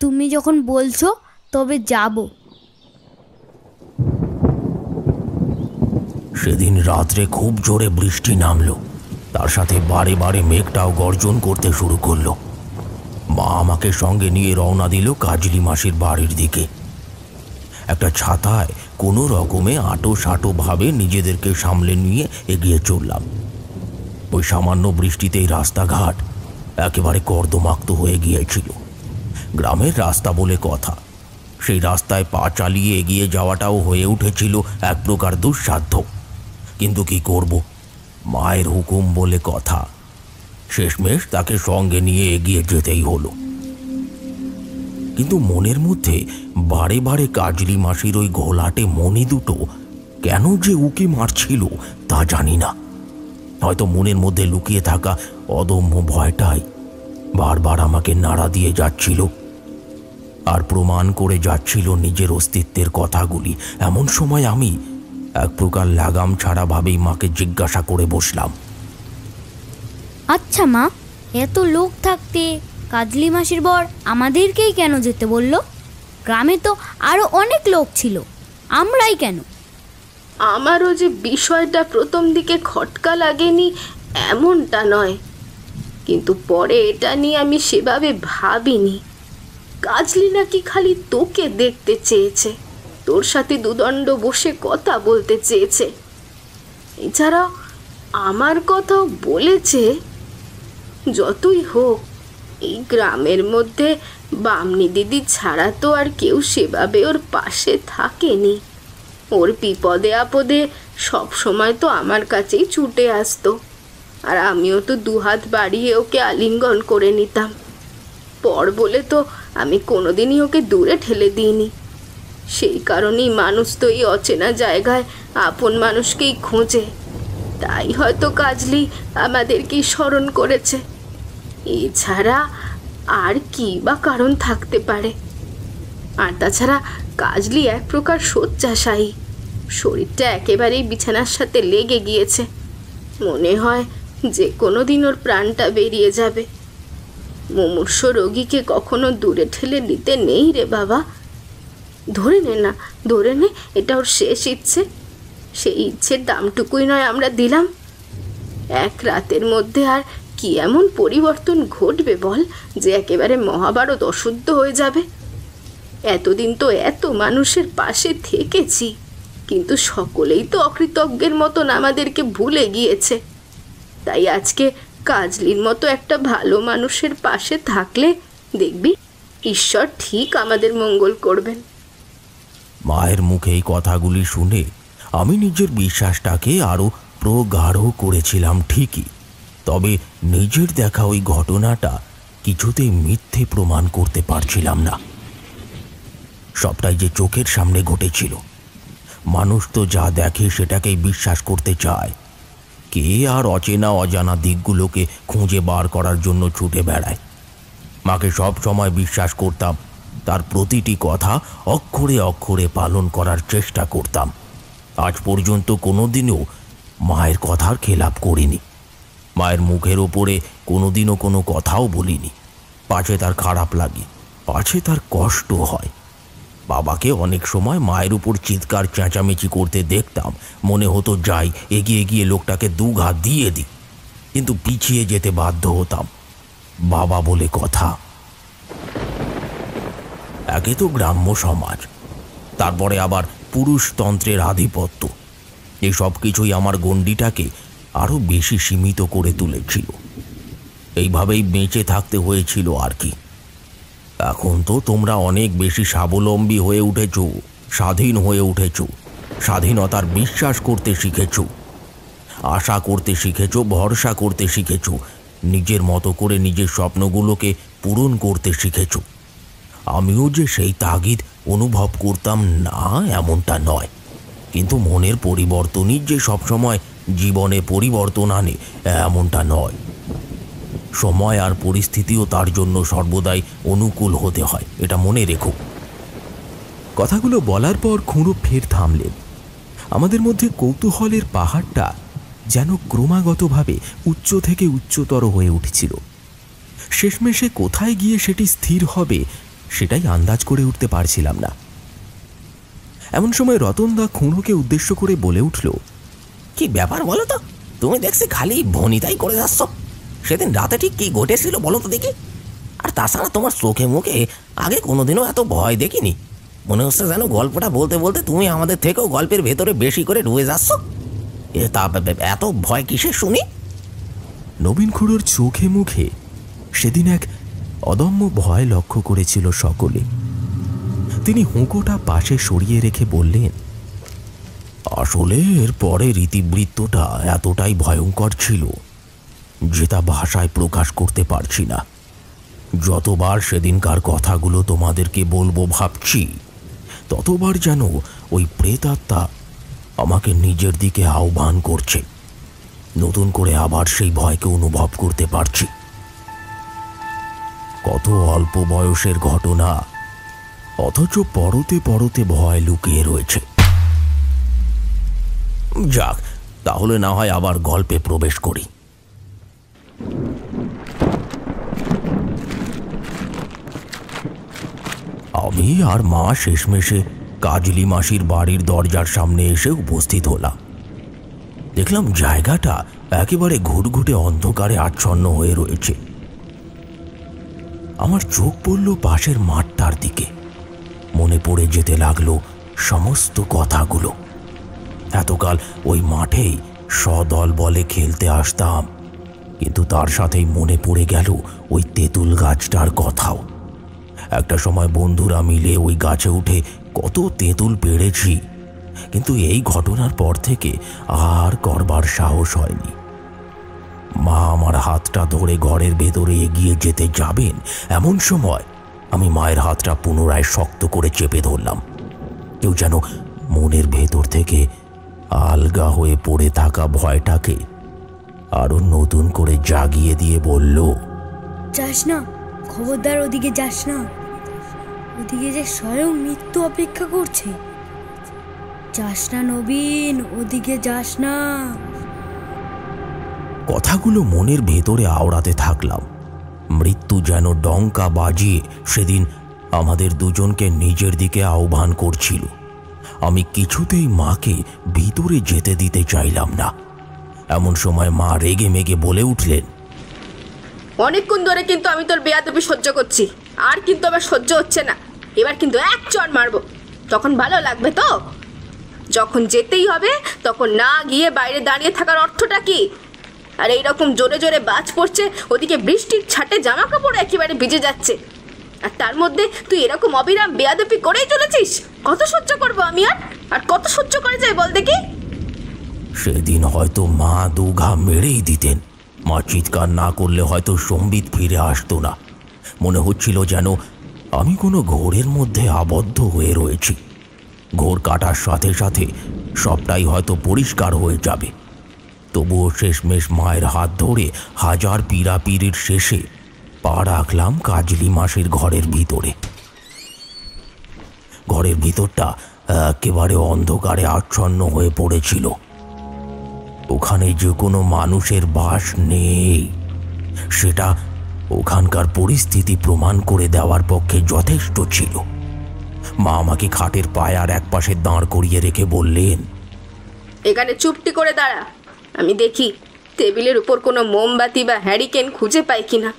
তুমি যখন বলছো তবে যাব। সেদিন রাত্রে খুব জোরে বৃষ্টি নামলো, তার সাথে বারে বারে মেঘটাও গর্জন করতে শুরু করলো। মা আমাকে সঙ্গে নিয়ে রওনা দিল কাজলি মাসির বাড়ির দিকে। একটা ছাতায় কোনো রকমে আটো সাটো ভাবে নিজেদেরকে সামলে নিয়ে এগিয়ে চললাম। ওই সামান্য বৃষ্টিতেই রাস্তাঘাট একেবারে কর্দমাক্ত হয়ে গিয়েছিল। গ্রামের রাস্তা বলে কথা, সেই রাস্তায় পা চালিয়ে এগিয়ে যাওয়াটাও হয়ে উঠেছিল এক প্রকার দুঃসাধ্য। কিন্তু কি করব, মায়ের হুকুম বলে কথা, শেষমেশ তাকে সঙ্গে নিয়ে এগিয়ে যেতেই হলো। কিন্তু মনের মধ্যে বারে বারে কাজলি মাসির ওই ঘোলাটে মনি দুটো কেন যে উকি মারছিল তা জানি না। হয়তো মনের মধ্যে লুকিয়ে থাকা অদম্য ভয়টাই বারবার আমাকে নাড়া দিয়ে যাচ্ছিল আর প্রমাণ করে যাচ্ছিল নিজের অস্তিত্বের কথাগুলি। এমন সময় আমি এক প্রকার লাগাম ছাড়া ভাবেই মাকে জিজ্ঞাসা করে বসলাম, আচ্ছা মা, এত লোক থাকতে কাজলি মাসির বর আমাদেরকেই কেন যেতে বলল? গ্রামে তো আরো অনেক লোক ছিল, আমরাই কেন? আমারও যে বিষয়টা প্রথম দিকে খটকা লাগেনি এমনটা নয়, কিন্তু পরে এটা নিয়ে আমি সেভাবে ভাবিনি। কাজলি নাকি খালি তোকে দেখতে চেয়েছে, তোর সাথে দুদণ্ড বসে কথা বলতে চেয়েছে। এছাড়া আমার কথাও বলেছে। যতই হোক, এই গ্রামের মধ্যে বামনি দিদি ছাড়া তো আর কেউ সেভাবে ওর পাশে থাকেনি। ওর বিপদে আপদে সব সময় তো আমার কাছেই ছুটে আসতো, আর আমিও তো দুহাত বাড়িয়ে ওকে আলিঙ্গন করে নিতাম। পর বলে তো আমি কোনোদিনই ওকে দূরে ঠেলে দিইনি। সেই কারণেই মানুষ তো এই অচেনা জায়গায় আপন মানুষকেই খোঁজে। তাই হয়তো কাজলি আমাদেরকেই স্মরণ করেছে। এছাড়া আর কি বা কারণ থাকতে পারে? আর তাছাড়া কাজলি এক প্রকার শয্যাশায়ী। শরীরটা একেবারেই বিছানার সাথে লেগে গিয়েছে। মনে হয় যে কোনো দিন ওর প্রাণটা বেরিয়ে যাবে। মুমূর্ষ রোগীকে কখনো দূরে ঠেলে নিতে নেই রে বাবা। ধরে নে না, ধরে নে, এটা ওর শেষ ইচ্ছে। সেই ইচ্ছের দামটুকুই নয় আমরা দিলাম। এক রাতের মধ্যে আর কি এমন পরিবর্তন ঘটবে বল যে একেবারে মহাভারত অশুদ্ধ হয়ে যাবে? এতদিন তো এত মানুষের পাশে থেকেছি, কিন্তু সকলেই তো অকৃতজ্ঞের মতন আমাদেরকে ভুলে গিয়েছে। তাই আজকে কাজলির মতো একটা ভালো মানুষের পাশে থাকলে দেখবি ঈশ্বর ঠিক আমাদের মঙ্গল করবেন। মায়ের মুখে এই কথাগুলি শুনে আমি নিজের বিশ্বাসটাকে আরো প্রগাঢ় করেছিলাম ঠিকই, তবে নিজের দেখা ওই ঘটনাটা কিছুতেই মিথ্যে প্রমাণ করতে পারছিলাম না। সবটাই যে চোখের সামনে ঘটেছিল। মানুষ তো যা দেখে সেটাকেই বিশ্বাস করতে চায়। কে আর অচেনা অজানা দিকগুলোকে খুঁজে বার করার জন্য ছুটে বেড়ায়। মাকে সব সময় বিশ্বাস করতাম, তার প্রতিটি কথা অক্ষরে অক্ষরে পালন করার চেষ্টা করতাম। আজ পর্যন্ত কোনোদিনও মায়ের কথার খেলাপ করিনি। মায়ের মুখের ওপরে কোনোদিনও কোনো কথাও বলিনি। পাছে তার খারাপ লাগে, পাছে তার কষ্ট হয়। বাবাকে অনেক সময় মায়ের উপর চিৎকার চেঁচামেচি করতে দেখতাম। মনে হতো যাই এগিয়ে গিয়ে লোকটাকে দুঘা দিয়ে দিই, কিন্তু পিছিয়ে যেতে বাধ্য হতাম। বাবা বলে কথা। একে তো গ্রাম্য সমাজ, তারপরে আবার পুরুষতন্ত্রের আধিপত্য, এই সব কিছুই আমার গণ্ডিটাকে আরো বেশি সীমিত করে তুলেছিল। এইভাবেই বেঁচে থাকতে হয়েছিল আর কি। এখন তো তোমরা অনেক বেশি স্বাবলম্বী হয়ে উঠেছ, স্বাধীন হয়ে উঠেছ, স্বাধীনতার বিশ্বাস করতে শিখেছ, আশা করতে শিখেছ, ভরসা করতে শিখেছ, নিজের মতো করে নিজের স্বপ্নগুলোকে পূরণ করতে শিখেছ। আমিও যে সেই তাগিদ অনুভব করতাম না এমনটা নয়, কিন্তু মনের পরিবর্তনই যে সবসময় জীবনে পরিবর্তন আনে এমনটা নয়। সময় আর পরিস্থিতিও তার জন্য সর্বদাই অনুকূল হতে হয়, এটা মনে রেখো। কথাগুলো বলার পর খুঁড়ো ফের থামলেন। আমাদের মধ্যে কৌতূহলের পাহাড়টা যেন ক্রমাগতভাবে উচ্চ থেকে উচ্চতর হয়ে উঠছিল। শেষমেশে কোথায় গিয়ে সেটি স্থির হবে সেটাই আন্দাজ করে উঠতে পারছিলাম না। এমন সময় রতনদা খুঁড়োকে উদ্দেশ্য করে বলে উঠল, কি ব্যাপার বলো তো? তুমি দেখছি খালি ভনিতাই করে যাচ্ছ। সেদিন রাতে ঠিক কি ঘটেছিল বলো তো দেখি। আর তাছাড়া তোমার চোখে মুখে আগে কোনোদিনও এত ভয় দেখিনি। মনে হচ্ছে যেন গল্পটা বলতে বলতে তুমি আমাদের থেকেও গল্পের ভেতরে বেশি করে ডুবে যাচ্ছ। তা এত ভয় কিসের শুনি? নবীন খুড়োর চোখে মুখে সেদিন এক অদম্য ভয় লক্ষ্য করেছিল সকলে। তিনি হুঁকোটা পাশে সরিয়ে রেখে বললেন, আসলে এর পরের ইতিবৃত্তটা এতটাই ভয়ঙ্কর ছিল যে তা ভাষায় প্রকাশ করতে পারছি না। যতবার সেদিনকার কথাগুলো তোমাদেরকে বলবো ভাবছি, ততবার যেন ওই প্রেতাত্মা আমাকে নিজের দিকে আহ্বান করছে। নতুন করে আবার সেই ভয়কে অনুভব করতে পারছি। কত অল্প বয়সের ঘটনা, অথচ পরতে পরতে ভয় লুকিয়ে রয়েছে। যাক, তাহলে না হয় আবার গল্পে প্রবেশ করি। আমি আর মা শেষমেশে কাজলি মাসির বাড়ির দরজার সামনে এসে উপস্থিত হলাম। দেখলাম জায়গাটা একেবারে ঘুটঘুটে অন্ধকারে আচ্ছন্ন হয়ে রয়েছে। আমার চোখ পড়ল পাশের মাঠটার দিকে। মনে পড়ে যেতে লাগলো সমস্ত কথাগুলো। এতকাল ওই মাঠেই সদল বলে খেলতে আসতাম, কিন্তু তার সাথেই মনে পড়ে গেল ওই তেঁতুল গাছটার কথাও। একটা সময় বন্ধুরা মিলে ওই গাছে উঠে কত তেঁতুল পেড়েছি, কিন্তু এই ঘটনার পর থেকে আর করবার সাহস হয়নি। মা আমার হাতটা ধরে ঘরের ভেতরে এগিয়ে যেতে যাবেন, এমন সময় আমি মায়ের হাতটা পুনরায় শক্ত করে চেপে ধরলাম। কেউ যেন মনের ভেতর থেকে আলগা হয়ে পড়ে থাকা ভয়টাকে আরো নতুন করে জাগিয়ে দিয়ে বলল, যাস না, খবরদার ওদিকে যাস না, ওদিকে যে স্বয়ং মৃত্যু অপেক্ষা করছে। যাস না নবীন, ওদিকে যাস না। কথাগুলো মনের ভেতরে আওড়াতে থাকলাম। মৃত্যু যেন ডঙ্কা বাজিয়ে সেদিন আমাদের দুজনকে নিজের দিকে আহ্বান করছিল। আমি কিছুতেই মাকে ভিতরে যেতে দিতে চাইলাম না। এমন সময় মা রেগে মেগে বলে উঠলেন, অনেকক্ষণ ধরে কিন্তু আমি তোর বেয়াদবি সহ্য করছি, আর কিন্তু আমার সহ্য হচ্ছে না। এবার কিন্তু এক চড় মারবো, তখন ভালো লাগবে তো? যখন যেতেই হবে তখন না গিয়ে বাইরে দাঁড়িয়ে থাকার অর্থটা কি? আর এইরকম জোরে জোরে বাজ পড়ছে, ওদিকে বৃষ্টির ছাটে জামা কাপড় একেবারে ভিজে যাচ্ছে, আর তার মধ্যে তুই এরকম অবিরাম বেয়াদবি করেই চলেছিস। কত সহ্য করবো আমি? আর কত সহ্য করে যায় বল দেখি? সেদিন হয়তো মা দু ঘা মেরেই দিতেন। মা চিৎকার না করলে হয়তো সম্বিত ফিরে আসতো না। মনে হচ্ছিল যেন আমি কোনো ঘোরের মধ্যে আবদ্ধ হয়ে রয়েছি। ঘোর কাটার সাথে সাথে সবটাই হয়তো পরিষ্কার হয়ে যাবে। তবুও শেষমেশ মায়ের হাত ধরে হাজার পীড়াপিড়ির শেষে পা রাখলাম কাজলি মাসির ঘরের ভিতরে। ঘরের ভিতরটা একেবারে অন্ধকারে আচ্ছন্ন হয়ে পড়েছিল। ওখানে যে কোনো মানুষের বাস নেই, সেটা ওখানকার পরিস্থিতি প্রমাণ করে দেওয়ার পক্ষে যথেষ্ট ছিল। মা আমাকে খাটের পায়ার এক পাশে দাঁড় করিয়ে রেখে বললেন, এখানে চুপটি করে দাঁড়া, আমি দেখি টেবিলের উপর কোনো মোমবাতি বা হ্যারিকেন খুঁজে পাই কিনা।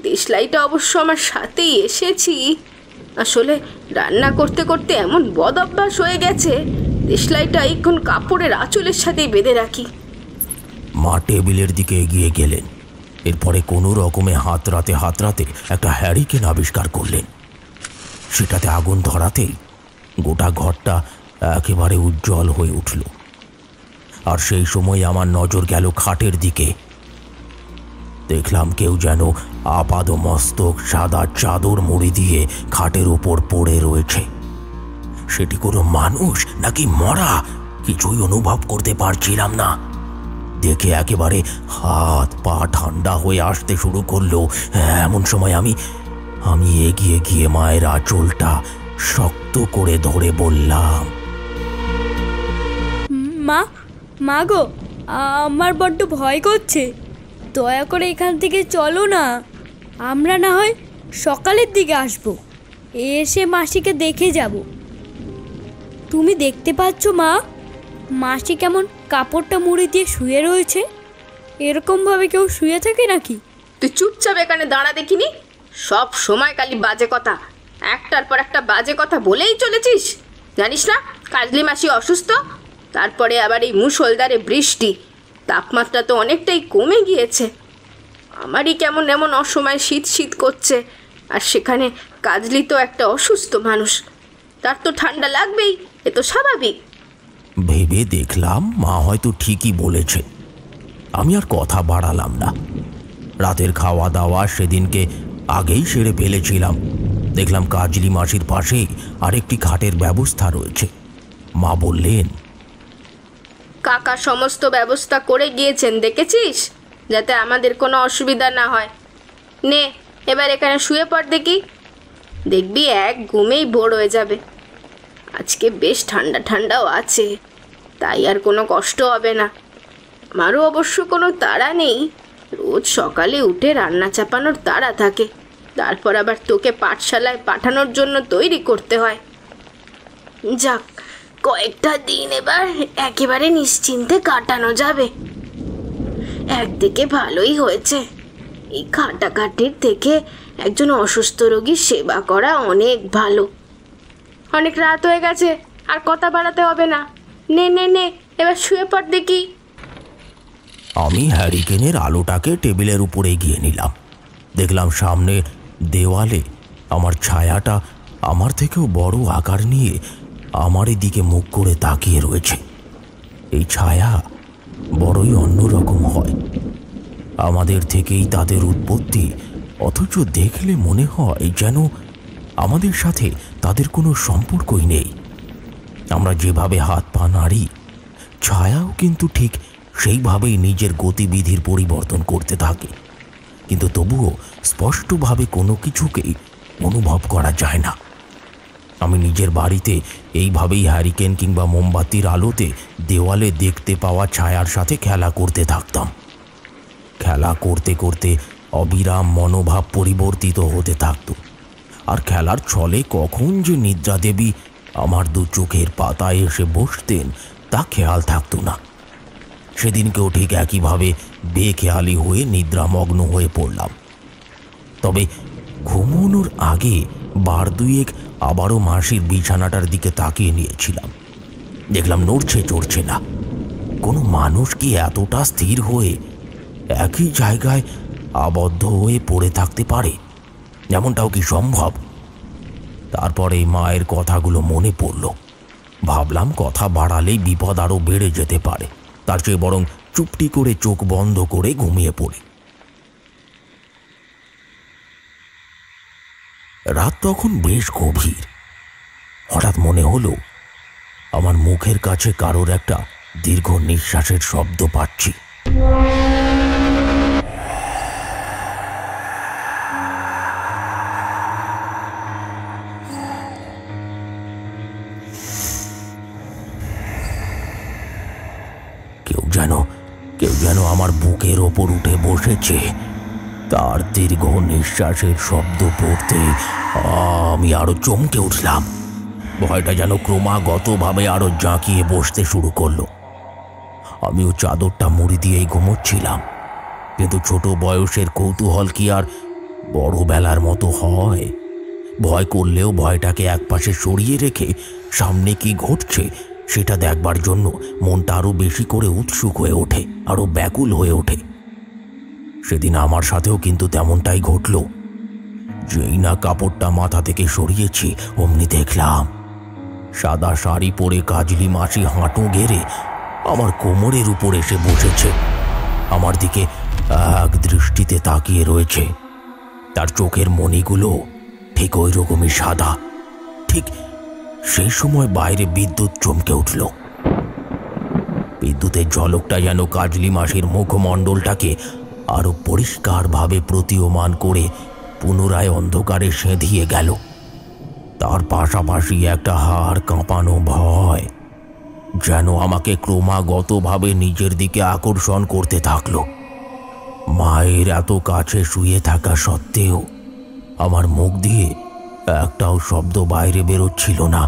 দেশলাইটা অবশ্য আমার সাথেই এসেছি। আসলে রান্না করতে করতে এমন বদ অভ্যাস হয়ে গেছে, দেশলাইটা এখন কাপড়ের আঁচলের সাথেই বেঁধে রাখি। মা টেবিলের দিকে এগিয়ে গেলেন। এরপরে কোনো রকমে হাতড়াতে একটা হ্যারিকেন আবিষ্কার করলেন। সেটাতে আগুন ধরাতেই গোটা ঘরটা একেবারে উজ্জ্বল হয়ে উঠল। আর সেই সময় আমার নজর গেল খাটের দিকে। দেখলাম কেউ যেন আপাদ মস্তক সাদা চাদর মুড়ি দিয়ে খাটের উপর পড়ে রয়েছে। সেটি কোনো মানুষ নাকি মরা কিছুই অনুভব করতে পারছিলাম না। দেখে একেবারে হাত পা ঠান্ডা হয়ে আসতে শুরু করলো। এমন সময় আমি এগিয়ে গিয়ে মায়ের আঁচলটা শক্ত করে ধরে বললাম, মা গো, আমার বড্ড ভয় করছে, দয়া করে এখান থেকে চলো না। আমরা না হয় সকালের দিকে আসবো, এসে মাসিকে দেখে যাব। তুমি দেখতে পাচ্ছ মা, মাসি কেমন কাপড়টা মুড়ি দিয়ে শুয়ে রয়েছে? এরকমভাবে কেউ শুয়ে থাকে নাকি? তুই চুপচাপ এখানে দাঁড়া দেখিনি? সব সময় খালি বাজে কথা, একটার পর একটা বাজে কথা বলেই চলেছিস। জানিস না কাজলি মাসি অসুস্থ? তারপরে আবার এই মুষলধারে বৃষ্টি, তাপমাত্রা তো অনেকটাই কমে গিয়েছে। আমারই কেমন এমন অসময়ে শীত শীত করছে, আর সেখানে কাজলি তো একটা অসুস্থ মানুষ, তার তো ঠান্ডা লাগবেই, এ তো স্বাভাবিক। ভেবে দেখলাম মা হয়তো ঠিকই বলেছে। আমি আর কথা বাড়ালাম না। রাতের খাওয়া দাওয়া সেদিনকে আগেই সেরে ফেলেছিলাম। দেখলাম কাজলি মাসির পাশেই আরেকটি খাটের ব্যবস্থা রয়েছে। মা বললেন, কাকা সমস্ত ব্যবস্থা করে গিয়েছেন, দেখেছিস, যাতে আমাদের কোনো অসুবিধা না হয়। নে এবার এখানে শুয়ে পড় দেখি, দেখবি এক ঘুমেই ভোর হয়ে যাবে। আজকে বেশ ঠান্ডা ঠান্ডাও আছে, তাই আর কোনো কষ্ট হবে না। আমারও অবশ্য কোনো তাড়া নেই, রোজ সকালে উঠে রান্না চাপানোর তাড়া থাকে, তারপর আবার তোকে পাঠশালায় পাঠানোর জন্য তৈরি করতে হয়। যাক, কয়েকটা দিন এবার একেবারে নিশ্চিন্তে কাটানো যাবে। একদিকে ভালোই হয়েছে, এই খাটাখাটির থেকে একজন অসুস্থ রোগীর সেবা করা অনেক ভালো। অনেক রাত হয়ে গেছে, আর কথা বাড়াতে হবে না। নে নে নে, এবার শুয়ে পড় দেখি। আমি হ্যারিকেনের আলোটাকে টেবিলের উপরে এগিয়ে নিলাম। দেখলাম সামনে দেওয়ালে আমার ছায়াটা আমার থেকেও বড় আকার নিয়ে আমার দিকে মুখ করে তাকিয়ে রয়েছে। এই ছায়া বড়ই অন্যরকম হয়। আমাদের থেকেই তাদের উৎপত্তি, অথচ দেখলে মনে হয় যেন আমাদের সাথে তাদের কোনো সম্পর্কই নেই। আমরা যেভাবে হাত পা নাড়ি, ছায়াও কিন্তু ঠিক সেইভাবেই নিজের গতিবিধির পরিবর্তন করতে থাকে, কিন্তু তবুও স্পষ্টভাবে কোনো কিছুকেই অনুভব করা যায় না। আমি নিজের বাড়িতে এইভাবেই হ্যারিকেন কিংবা মোমবাতির আলোতে দেওয়ালে দেখতে পাওয়া ছায়ার সাথে খেলা করতে থাকতাম। খেলা করতে করতে অবিরাম মনোভাব পরিবর্তিত হতে থাকত, আর খেলার ছলে কখন যে নিদ্রা দেবী আমার দু চোখের পাতায় এসে বসতেন তা খেয়াল থাকত না। সেদিনকেও ঠিক একইভাবে বেখেয়ালি হয়ে নিদ্রামগ্ন হয়ে পড়লাম। তবে ঘুমানোর আগে বার দুয়েক আবারও মাসির বিছানাটার দিকে তাকিয়ে নিয়েছিলাম। দেখলাম নড়ছে চড়ছে না। কোনো মানুষ কি এতটা স্থির হয়ে একই জায়গায় আবদ্ধ হয়ে পড়ে থাকতে পারে? যেমনটাও কি সম্ভব? তারপরে মায়ের কথাগুলো মনে পড়ল। ভাবলাম কথা বাড়ালেই বিপদ আরও বেড়ে যেতে পারে, তার চেয়ে বরং চুপটি করে চোখ বন্ধ করে ঘুমিয়ে পড়ি। রাত তখন বেশ গভীর। হঠাৎ মনে হলো আমার মুখের কাছে কারোর একটা দীর্ঘ নিঃশ্বাসের শব্দ পাচ্ছি। কেউ যেন আমার বুকের ওপর উঠে বসেছে। তার দীর্ঘ নিঃশ্বাসের শব্দ পড়তে আমি আরো চমকে উঠলাম। ভয়টা যেন ক্রমাগতভাবে আরো জাঁকিয়ে বসতে শুরু করলো। আমিও চাদরটা মুড়ি দিয়েই ঘুমোচ্ছিলাম, কিন্তু ছোট বয়সের কৌতূহল কি আর বড় বেলার মতো হয়? ভয় করলেও ভয়টাকে একপাশে সরিয়ে রেখে সামনে কি ঘটছে সেটা দেখবার জন্য মনটা আরো বেশি করে উৎসুক হয়ে ওঠে, আরো ব্যাকুল হয়ে ওঠে। সেদিন আমার সাথেও কিন্তু তেমনটাই ঘটল। যেই না কাপড়টা মাথা থেকে সরিয়েছি, অমনি দেখলাম সাদা শাড়ি পরে কাজলি মাসি হাঁটু গেড়ে আমার কোমরের উপর এসে বসেছে। আমার দিকে এক দৃষ্টিতে তাকিয়ে রয়েছে। তার চোখের মণিগুলো ঠিক ওই রকমই সাদা। ঠিক সেই সময় বাইরে বিদ্যুৎ চমকে উঠল। বিদ্যুতের ঝলকটা যেন কাজলি মাসির মুখমণ্ডলটাকে আরো পরিষ্কারভাবে প্রতীয়মান করে পুনরায় অন্ধকারে সেঁধিয়ে গেল। তার পাশাপাশি একটা হাড় কাঁপানো ভয় যেন আমাকে ক্রমাগতভাবে নিজের দিকে আকর্ষণ করতে থাকলো। মায়ের এত কাছে শুয়ে থাকা সত্ত্বেও আমার মুখ দিয়ে একটাও শব্দ বাইরে বেরোচ্ছিল না।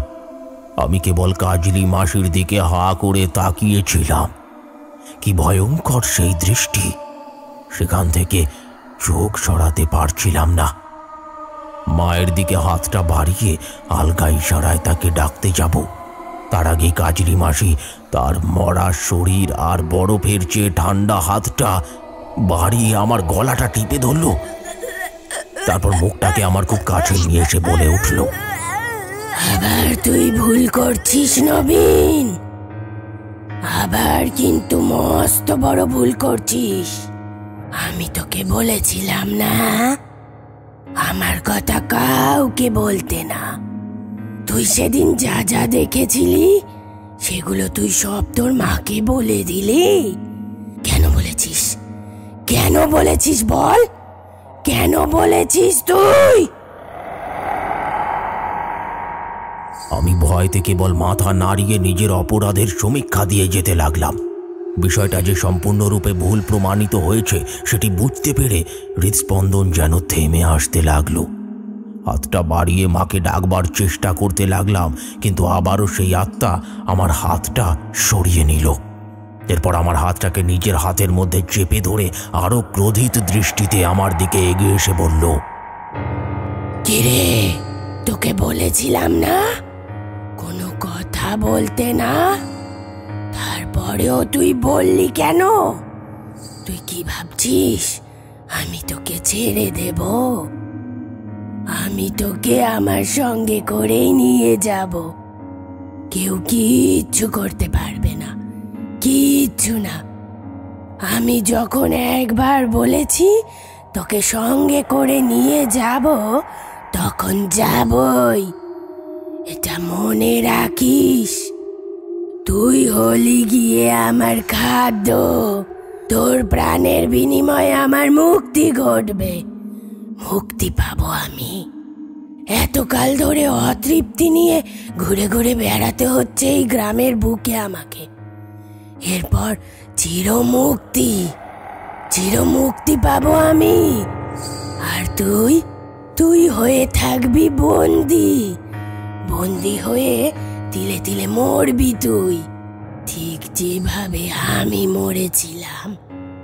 আমি কেবল কাজলি মাসির দিকে হা করে তাকিয়েছিলাম। কি ভয়ঙ্কর সেই দৃষ্টি! সেখান থেকে চোখ সরাতে পারছিলাম না। মায়ের দিকে হাতটা বাড়িয়ে আলগা ইশারায় তাকে ডাকতে যাব, তার আগে কাজলি মাসি তার মরা শরীর আর বরফের চেয়ে ঠান্ডা হাতটা বাড়িয়ে আমার গলাটা টিপে ধরল। তারপর মুখটাকে আমার খুব কাছে নিয়ে এসে বলে উঠল, আবার তুই ভুল করছিস নবীন, আবার কিন্তু মস্ত বড় ভুল করছিস। আমি তোকে বলেছিলাম না আমার কথা কাউকে বলতে না। তুই সেদিন যা যা দেখেছিলি সেগুলো তুই সব তোর মাকে বলে দিলি। কেন বলেছিস? কেন বলেছিস বল? কেন বলেছিস তুই? আমি ভয়তে কেবল মাথা নাড়িয়ে নিজের অপরাধের সমীক্ষা দিয়ে যেতে লাগলাম। বিষয়টা যে সম্পূর্ণরূপে ভুল প্রমাণিত হয়েছে সেটি বুঝতে পেরে হৃদস্পন্দন যেন থেমে আসতে লাগলো। হাতটা বাড়িয়ে মাকে ডাকবার চেষ্টা করতে লাগলাম, কিন্তু আবারও সেই আত্মা আমার হাতটা সরিয়ে নিল। এরপর আমার হাতটাকে নিজের হাতের মধ্যে চেপে ধরে আরো ক্রোধিত দৃষ্টিতে আমার দিকে এগিয়ে এসে বলল, কিরে, তোকে বলেছিলাম না কোনো কথা কথা বলতে না? তারপরেও তুই বললি কেন? তুই কি ভাবছিস আমি তোকে ছেড়ে দেব? আমি তোকে আমার সঙ্গে করেই নিয়ে যাব। কেউ কিচ্ছু করতে পারবে না, কিচ্ছু না। আমি যখন একবার বলেছি তোকে সঙ্গে করে নিয়ে যাব, তখন যাবই। এটা মনে রাখিস। তুই হলি গিয়ে আমার খাদ্য। তোর প্রাণের বিনিময়ে আমার মুক্তি ঘটবে। মুক্তি পাবো আমি। এতকাল ধরে অতৃপ্তি নিয়ে ঘুরে ঘুরে বেড়াতে হচ্ছে এই গ্রামের বুকে আমাকে। এরপর চিরমুক্তি, চিরমুক্তি পাবো আমি। আর তুই হয়ে থাকবি বন্দি। বন্দি হয়ে তিলে তিলে মরবি তুই, ঠিক যেভাবে আমি মরেছিলাম।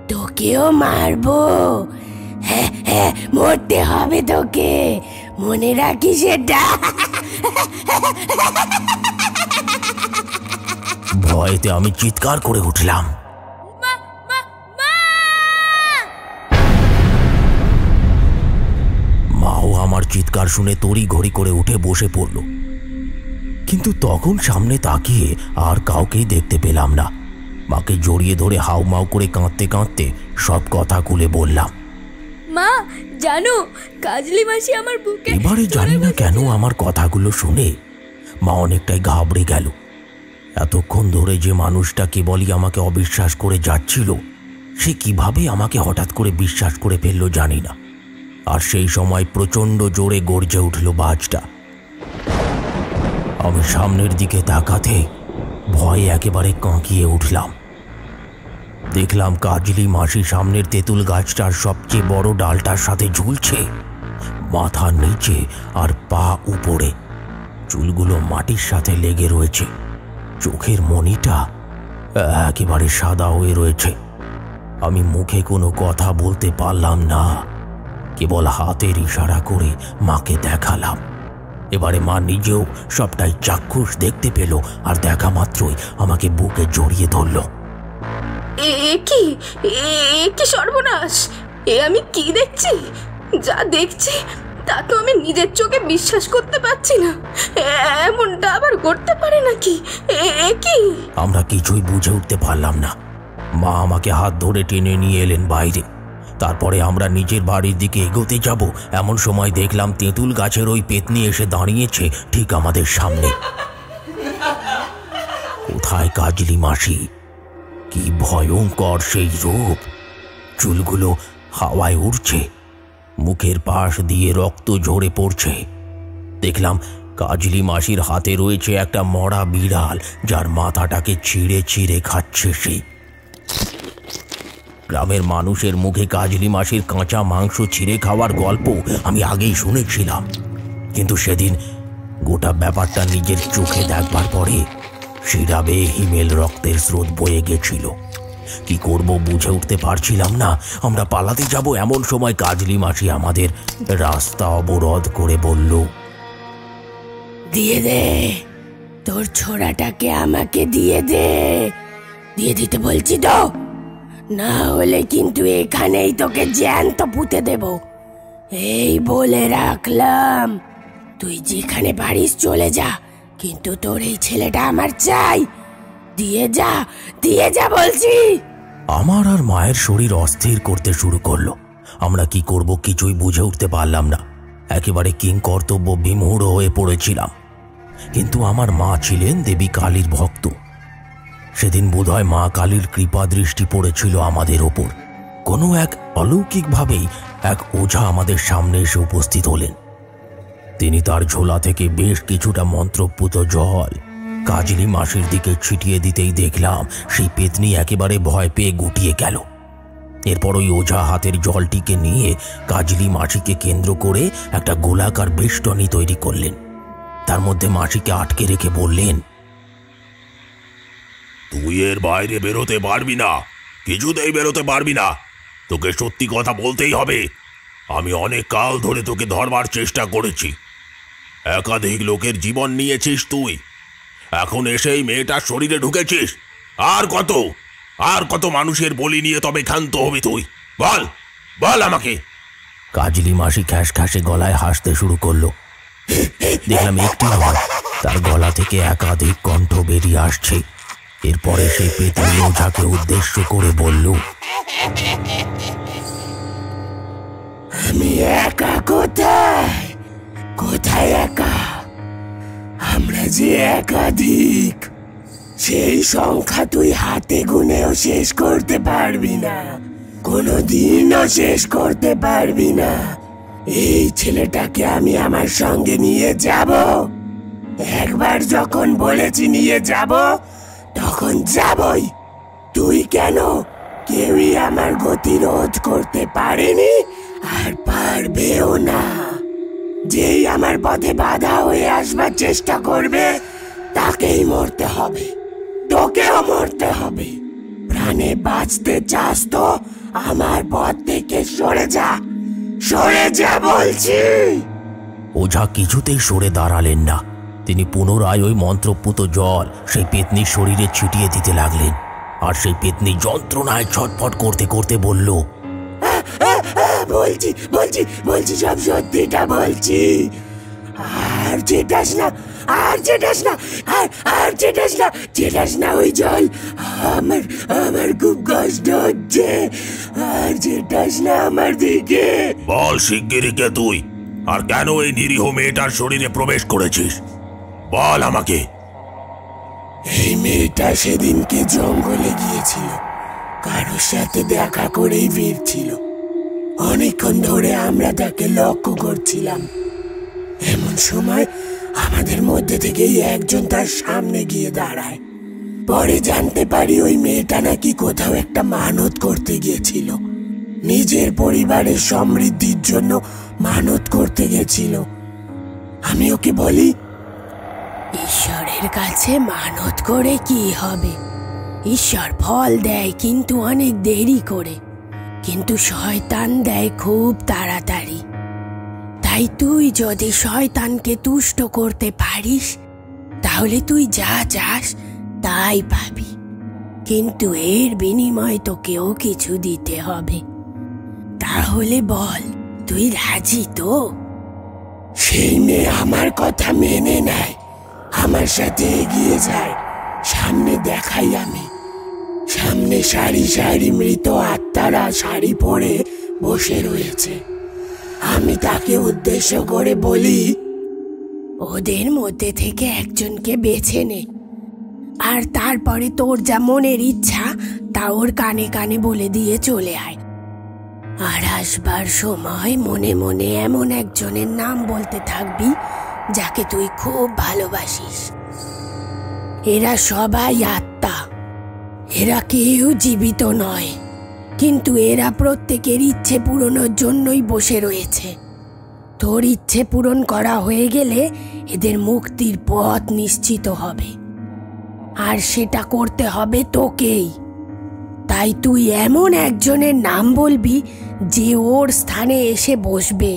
তোকেও মারবো। হ্যাঁ হ্যাঁ, মরতে হবে তোকে, মনে রাখিস এটা। ভয়েতে আমি চিৎকার করে উঠলাম। মাও আমার চিৎকার শুনে তড়ি ঘড়ি করে উঠে বসে পড়ল। কিন্তু তখন সামনে তাকিয়ে আর কাউকেই দেখতে পেলাম না। মাকে জড়িয়ে ধরে হাউমাউ করে কাঁদতে কাঁদতে সব কথা খুলে বললাম। মা, জানো কাজলি মাসি আমার বুকে। এবারে জানি না কেন আমার কথাগুলো শুনে মা অনেকটাই ঘাবড়ে গেল। এতক্ষণ ধরে যে মানুষটা কেবলই আমাকে অবিশ্বাস করে যাচ্ছিল, সে কিভাবে আমাকে হঠাৎ করে বিশ্বাস করে ফেলল জানি না। আর সেই সময় প্রচণ্ড জোরে গর্জে উঠল বাজটা। আমি সামনের দিকে তাকাতে ভয়ে একেবারে কাঁকিয়ে উঠলাম। দেখলাম কাজলি মাসি সামনের তেঁতুল গাছটার সবচেয়ে বড় ডালটার সাথে ঝুলছে, মাথার নিচে আর পা উপরে। চুলগুলো মাটির সাথে লেগে রয়েছে। চোখের মণিটা একেবারে সাদা হয়ে রয়েছে। আমি মুখে কোনো কথা বলতে পারলাম না, কেবল হাতের ইশারা করে মাকে দেখালাম। এবারে মা নিজেও সবটাই চাক্ষুষ দেখতে পেল, আর দেখা মাত্রই আমাকে বুকে জড়িয়ে ধরল। কি সর্বনাশ! আমি কি দেখছি? যা দেখছি তা তো আমি নিজের চোখে বিশ্বাস করতে পারছি না। এমনটা আবার করতে পারে নাকি? কি? আমরা কিছুই বুঝে উঠতে পারলাম না। মা আমাকে হাত ধরে টেনে নিয়ে এলেন বাইরে। তারপরে আমরা নিজের বাড়ির দিকে এগোতে যাব, এমন সময় দেখলাম তেঁতুল গাছের ওই পেতনি এসে দাঁড়িয়েছে ঠিক আমাদের সামনে। কোথায় কাজলি মাসি? কি ভয়ঙ্কর সেই রূপ! চুলগুলো হাওয়ায় উড়ছে, মুখের পাশ দিয়ে রক্ত ঝরে পড়ছে। দেখলাম কাজলি মাসির হাতে রয়েছে একটা মরা বিড়াল, যার মাথাটাকে ছিঁড়ে ছিঁড়ে খাচ্ছে সে। গ্রামের মানুষের মুখে কাজলি মাসির কাঁচা মাংস ছিঁড়ে খাওয়ার গল্প আমি আগেই শুনেছিলাম, কিন্তু সেদিন গোটা ব্যাপারটা নিজের চোখে দেখবার পরে শিরা বেয়ে হিমেল রক্তের স্রোত বয়ে গেছিল। কি করব বুঝে উঠতে পারছিলাম না। আমরা পালাতে যাব এমন সময় কাজলি মাসি আমাদের রাস্তা অবরোধ করে বলল, দিয়ে দে, তোর ছোড়াটাকে আমাকে দিয়ে দে। দিয়ে দিতে বলছি তো, না হলে কিন্তু এখানেই তোকে জ্যান্ত পুঁতে দেব। এই বলে রাখলাম, তুই যেখানে পারিস চলে যা, কিন্তু তোর এই ছেলেটা আমার চাই। দিয়ে যা বলছি। আমার আর মায়ের শরীর অস্থির করতে শুরু করলো। আমরা কি করব কিছুই বুঝে উঠতে পারলাম না। একেবারে কিংকর্তব্য বিমূঢ় হয়ে পড়েছিলাম। কিন্তু আমার মা ছিলেন দেবী কালীর ভক্ত। সেদিন বোধহয় মা কালীর কৃপা দৃষ্টি পড়েছিল আমাদের ওপর। কোনো এক অলৌকিকভাবেই এক ওঝা আমাদের সামনে এসে উপস্থিত হলেন। তিনি তার ঝোলা থেকে বেশ কিছুটা মন্ত্রপুত জল কাজলি মাসির দিকে ছিটিয়ে দিতেই দেখলাম সেই পেতনি একেবারে ভয় পেয়ে গুটিয়ে গেল। এরপর ওই ওঝা হাতের জলটিকে নিয়ে কাজলি মাসিকে কেন্দ্র করে একটা গোলাকার বেষ্টনী তৈরি করলেন। তার মধ্যে মাসিকে আটকে রেখে বললেন, তুই এর বাইরে বেরোতে পারবি না, কিছুতেই বেরোতে পারবি না। তোকে সত্যি কথা বলতেই হবে। আমি অনেক কাল ধরে তোকে ধরবার চেষ্টা করেছি। একাধিক লোকের জীবন নিয়েছিস তুই। এখন এসে এই মেয়েটার শরীরে ঢুকেছিস? আর কত মানুষের বলি নিয়ে তবে ক্ষান্ত হবি তুই? বল বল আমাকে। কাজলি মাসি খ্যাস খ্যাসে গলায় হাসতে শুরু করলো। দেখলাম একটি নয়, তার গলা থেকে একাধিক কণ্ঠ বেরিয়ে আসছে। এরপরে সেই পেতনি ওঝাকে উদ্দেশ্য করে বলল, আমি একা কোথায় একা? আমরা যে একাধিক, সেই সংখ্যা তুই হাতে গুনেও শেষ করতে পারবি না, কোনোদিনও শেষ করতে পারবি না। এই ছেলেটাকে আমি আমার সঙ্গে নিয়ে যাব। একবার যখন বলেছি নিয়ে যাব, তখন যাবই। তুই কেন? কেউই আমার গতি রোধ করতে পারেনি, আর পারবেও না। যেই আমার পথে বাধা হয়ে আসবার চেষ্টা করবে, তাকেই মরতে হবে, তোকেও মরতে হবে। প্রাণে বাঁচতে চাস তো আমার পথ থেকে সরে যা বলছি। ওঝা কিছুতেই সরে দাঁড়ালেন না। তিনি পুনরায় ওই মন্ত্রপুত জল সেই পেতনির শরীরে ছিটিয়ে দিতে লাগলেন। আর সেই পেতনি যন্ত্রণায় ছটফট করতে করতে বলল, বলছি সব সত্যিটা বলছি। আর যেটাস না ওই জল। আমার খুব কষ্ট হচ্ছে। আর যেটাস না আমার দিকে। বল শিগগিরই কে তুই, আর কেন এই নিরীহ মেয়েটার শরীরে প্রবেশ করেছিস? বল আমাকে। এই মেয়েটা সেদিনকে জঙ্গলে গিয়েছিল, কারোর সাথে দেখা করেই ফিরছিল। অনেকক্ষণ ধরে আমরা তাকে লক্ষ্য করছিলাম। এমন সময় আমাদের মধ্যে থেকেই একজন তার সামনে গিয়ে দাঁড়ায়। পরে জানতে পারি ওই মেয়েটা নাকি কোথাও একটা মানত করতে গিয়েছিল, নিজের পরিবারের সমৃদ্ধির জন্য মানত করতে গেছিল। আমি ওকে বলি, ঈশ্বরের কাছে মানত করে কি হবে? ঈশ্বর ফল দেয়, কিন্তু অনেক দেরি করে, কিন্তু শয়তান দেয় খুব তাড়াতাড়ি। তাই তুই যদি শয়তানকে তুষ্ট করতে পারিস, তাহলে তুই যা চাস তাই পাবি, কিন্তু এর বিনিময়ে তোকেও কিছু দিতে হবে। তাহলে বল, তুই রাজি তো? সেই মেয়ে আমার কথা মেনে নেয়, আমার সাথে এগিয়ে যায়। সামনে দেখাই আমি, সামনে সারি সারি মৃত আত্মারা শাড়ি পরে বসে রয়েছে। আমি তাকে উদ্দেশ্য করে বলি, ওদের মধ্যে থেকে একজনকে বেছে নে, আর তারপরে তোর যা মনের ইচ্ছা তা ওর কানে কানে বলে দিয়ে চলে আয়। আর আসবার সময় মনে মনে এমন একজনের নাম বলতে থাকবি যাকে তুই খুব ভালোবাসিস। এরা সবাই আত্মা, এরা কেউ জীবিত নয়, কিন্তু এরা প্রত্যেকের ইচ্ছে পূরণের জন্যই বসে রয়েছে। তোর ইচ্ছে পূরণ করা হয়ে গেলে এদের মুক্তির পথ নিশ্চিত হবে, আর সেটা করতে হবে তোকেই। তাই তুই এমন একজনের নাম বলবি যে ওর স্থানে এসে বসবে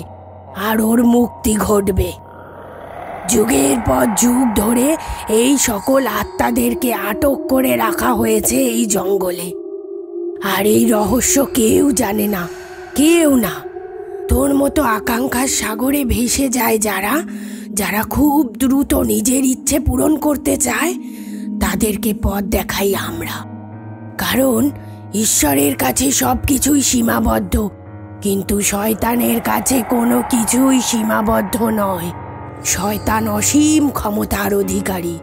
আর ওর মুক্তি ঘটবে। যুগের পর যুগ ধরে এই সকল আত্মাদেরকে আটক করে রাখা হয়েছে এই জঙ্গলে, আর এই রহস্য কেউ জানে না, কেউ না। তোর মতো আকাঙ্ক্ষার সাগরে ভেসে যায় যারা খুব দ্রুত নিজের ইচ্ছে পূরণ করতে চায়, তাদেরকে পথ দেখাই আমরা। কারণ ঈশ্বরের কাছে সবকিছুই সীমাবদ্ধ, কিন্তু শয়তানের কাছে কোনো কিছুই সীমাবদ্ধ নয়। শয়তান অসীম ক্ষমতার অধিকারী।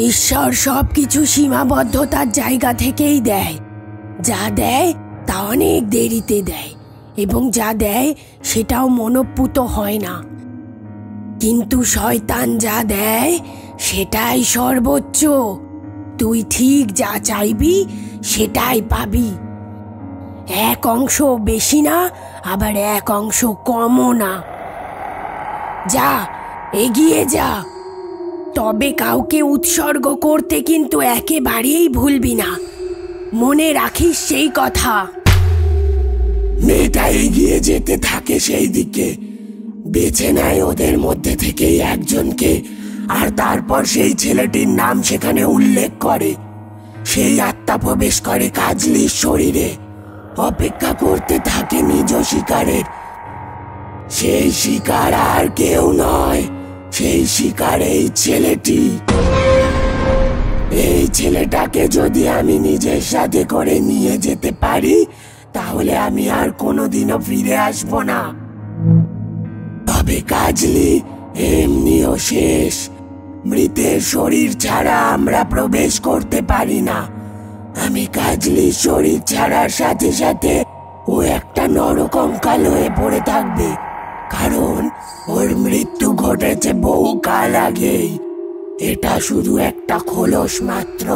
ঈশ্বর সবকিছু সীমাবদ্ধতার জায়গা থেকেই দেয়। যা দেয় তা অনেক দেরিতে দেয়, এবং যা দেয় সেটাও মনোপুত হয় না। কিন্তু শয়তান যা দেয় সেটাই সর্বোচ্চ। তুই ঠিক যা চাইবি সেটাই পাবি। এক অংশ বেশি না, আবার এক অংশ কমও না। যা, এগিয়ে যা, তবে কাউকে উৎসর্গ করতে কিন্তু একেবারেই ভুলবি না। মনে রাখিস সেই কথা। মেয়েটা এগিয়ে যেতে থাকে সেই দিকে, বেছে নেয় ওদের মধ্যে থেকেই একজনকে, আর তারপর সেই ছেলেটির নাম সেখানে উল্লেখ করে। সেই আত্মা প্রবেশ করে কাজলির শরীরে, অপেক্ষা করতে থাকে নিজ শিকারের। সেই শিকার আর কেউ নয়, সেই শিকার এই ছেলেটি। এই ছেলেটাকে যদি আমি নিজের সাথে করে নিয়ে যেতে পারি, তাহলে আমি আর কোনোদিনও ফিরে আসব না। তবে কাজলি এমনিও শেষ। মৃতের শরীর ছাড়া আমরা প্রবেশ করতে পারি না। আমি কাজলির শরীর ছাড়ার সাথে সাথে ও একটা নরকঙ্কাল হয়ে পড়ে থাকবে, কারণ ওর মৃত্যু ঘটেছে বহু কাল আগেই। এটা শুধু একটা খোলস মাত্র।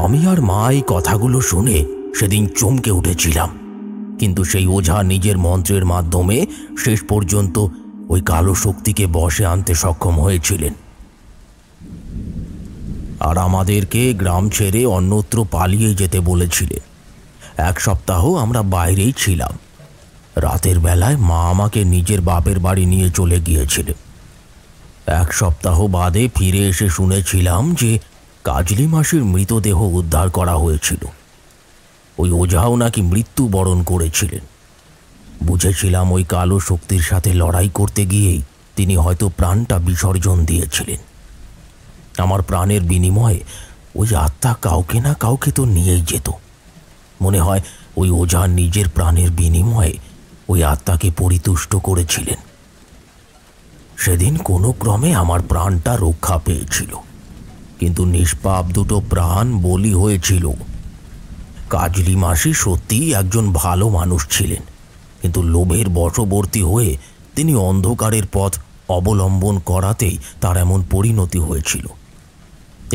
আমি আর মা এই কথাগুলো শুনে সেদিন চমকে উঠেছিলাম, কিন্তু সেই ওঝা নিজের মন্ত্রের মাধ্যমে শেষ পর্যন্ত ওই কালো শক্তিকে বশে আনতে সক্ষম হয়েছিলেন। আর আমাদেরকে গ্রাম ছেড়ে অন্যত্র পালিয়ে যেতে বলেছিলেন। 1 সপ্তাহ আমরা বাইরেই ছিলাম। রাতের বেলায় মা আমাকে নিজের বাপের বাড়ি নিয়ে চলে গিয়েছিলেন। 1 সপ্তাহ বাদে ফিরে এসে শুনেছিলাম যে কাজলি মাসির মৃতদেহ উদ্ধার করা হয়েছিল। ওই ওঝাও নাকি মৃত্যুবরণ করেছিলেন। বুঝেছিলাম ওই কালো শক্তির সাথে লড়াই করতে গিয়েই তিনি হয়তো প্রাণটা বিসর্জন দিয়েছিলেন। আমার প্রাণের বিনিময়ে ওই আত্মা কাউকে না কাউকে তো নিয়েই যেত। মনে হয় ওই ওঝা নিজের প্রাণের বিনিময়ে ওই আত্মাকে পরিতুষ্ট করেছিলেন। সেদিন কোনো ক্রমে আমার প্রাণটা রক্ষা পেয়েছিল, কিন্তু নিষ্পাপ দুটো প্রাণ বলি হয়েছিল। কাজলি মাসি সত্যিই একজন ভালো মানুষ ছিলেন, কিন্তু লোভের বশবর্তী হয়ে তিনি অন্ধকারের পথ অবলম্বন করাতেই তার এমন পরিণতি হয়েছিল।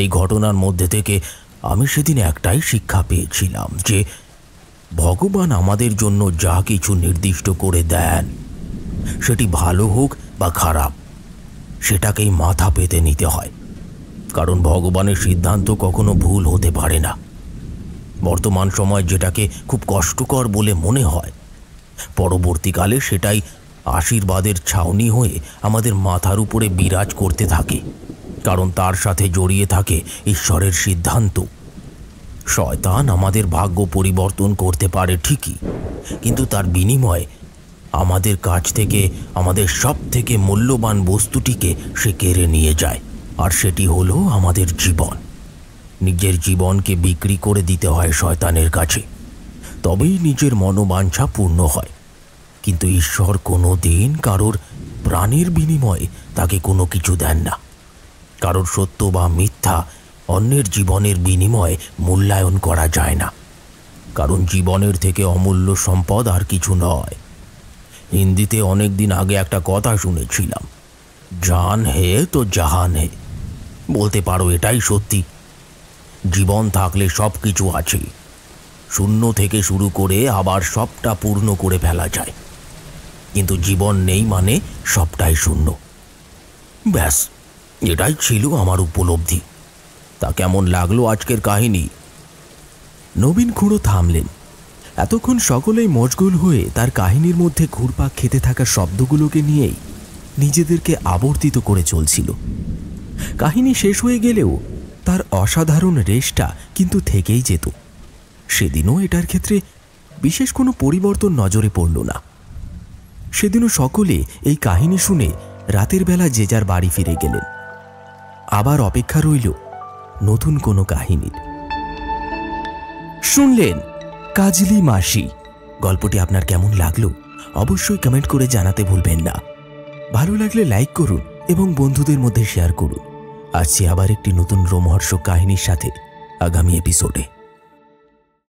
এই ঘটনার মধ্যে থেকে আমি সেদিন একটাই শিক্ষা পেয়েছিলাম যে ভগবান আমাদের জন্য যা কিছু নির্দিষ্ট করে দেন, সেটি ভালো হোক বা খারাপ, সেটাকেই মাথা পেতে নিতে হয়, কারণ ভগবানের সিদ্ধান্ত কখনো ভুল হতে পারে না। বর্তমান সময় যেটাকে খুব কষ্টকর বলে মনে হয়, পরবর্তীকালে সেটাই আশীর্বাদের ছাউনি হয়ে আমাদের মাথার উপরে বিরাজ করতে থাকে, কারণ তার সাথে জড়িয়ে থাকে ঈশ্বরের সিদ্ধান্ত। শয়তান আমাদের ভাগ্য পরিবর্তন করতে পারে ঠিকই, কিন্তু তার বিনিময়ে আমাদের কাছ থেকে আমাদের সব থেকে মূল্যবান বস্তুটিকে সে কেড়ে নিয়ে যায়, আর সেটি হলো আমাদের জীবন। নিজের জীবনকে বিক্রি করে দিতে হয় শয়তানের কাছে, তবেই নিজের মনোবাঞ্ছা পূর্ণ হয়। কিন্তু ঈশ্বর কোনো দিন কারোর প্রাণের বিনিময়ে তাকে কোনো কিছু দেন না। কারোর সত্য বা মিথ্যা অন্যের জীবনের বিনিময়ে মূল্যায়ন করা যায় না, কারণ জীবনের থেকে অমূল্য সম্পদ আর কিছু নয়। হিন্দিতে অনেক দিন আগে একটা কথা শুনেছিলাম, জান হে তো জাহান হে। বলতে পারো এটাই সত্যি। জীবন থাকলে সব কিছু আছে, শূন্য থেকে শুরু করে আবার সবটা পূর্ণ করে ফেলা যায়, কিন্তু জীবন নেই মানে সবটাই শূন্য। ব্যাস, এটাই ছিল আমার উপলব্ধি। তা কেমন লাগলো আজকের কাহিনী? নবীন খুঁড়ো থামলেন। এতক্ষণ সকলেই মশগুল হয়ে তার কাহিনীর মধ্যে ঘুরপাক খেতে থাকা শব্দগুলোকে নিয়েই নিজেদেরকে আবর্তিত করে চলছিল। কাহিনী শেষ হয়ে গেলেও তার অসাধারণ রেশটা কিন্তু থেকেই যেত। সেদিনও এটার ক্ষেত্রে বিশেষ কোনো পরিবর্তন নজরে পড়ল না। সেদিনও সকলে এই কাহিনী শুনে রাতের বেলা যে যার বাড়ি ফিরে গেলেন। আবার অপেক্ষা রইল নতুন কোনো কাহিনীর। শুনলেন কাজলি মাসি। গল্পটি আপনার কেমন লাগলো অবশ্যই কমেন্ট করে জানাতে ভুলবেন না। ভালো লাগলে লাইক করুন এবং বন্ধুদের মধ্যে শেয়ার করুন। আসছি আবার একটি নতুন রোমহর্ষক কাহিনীর সাথে আগামী এপিসোডে।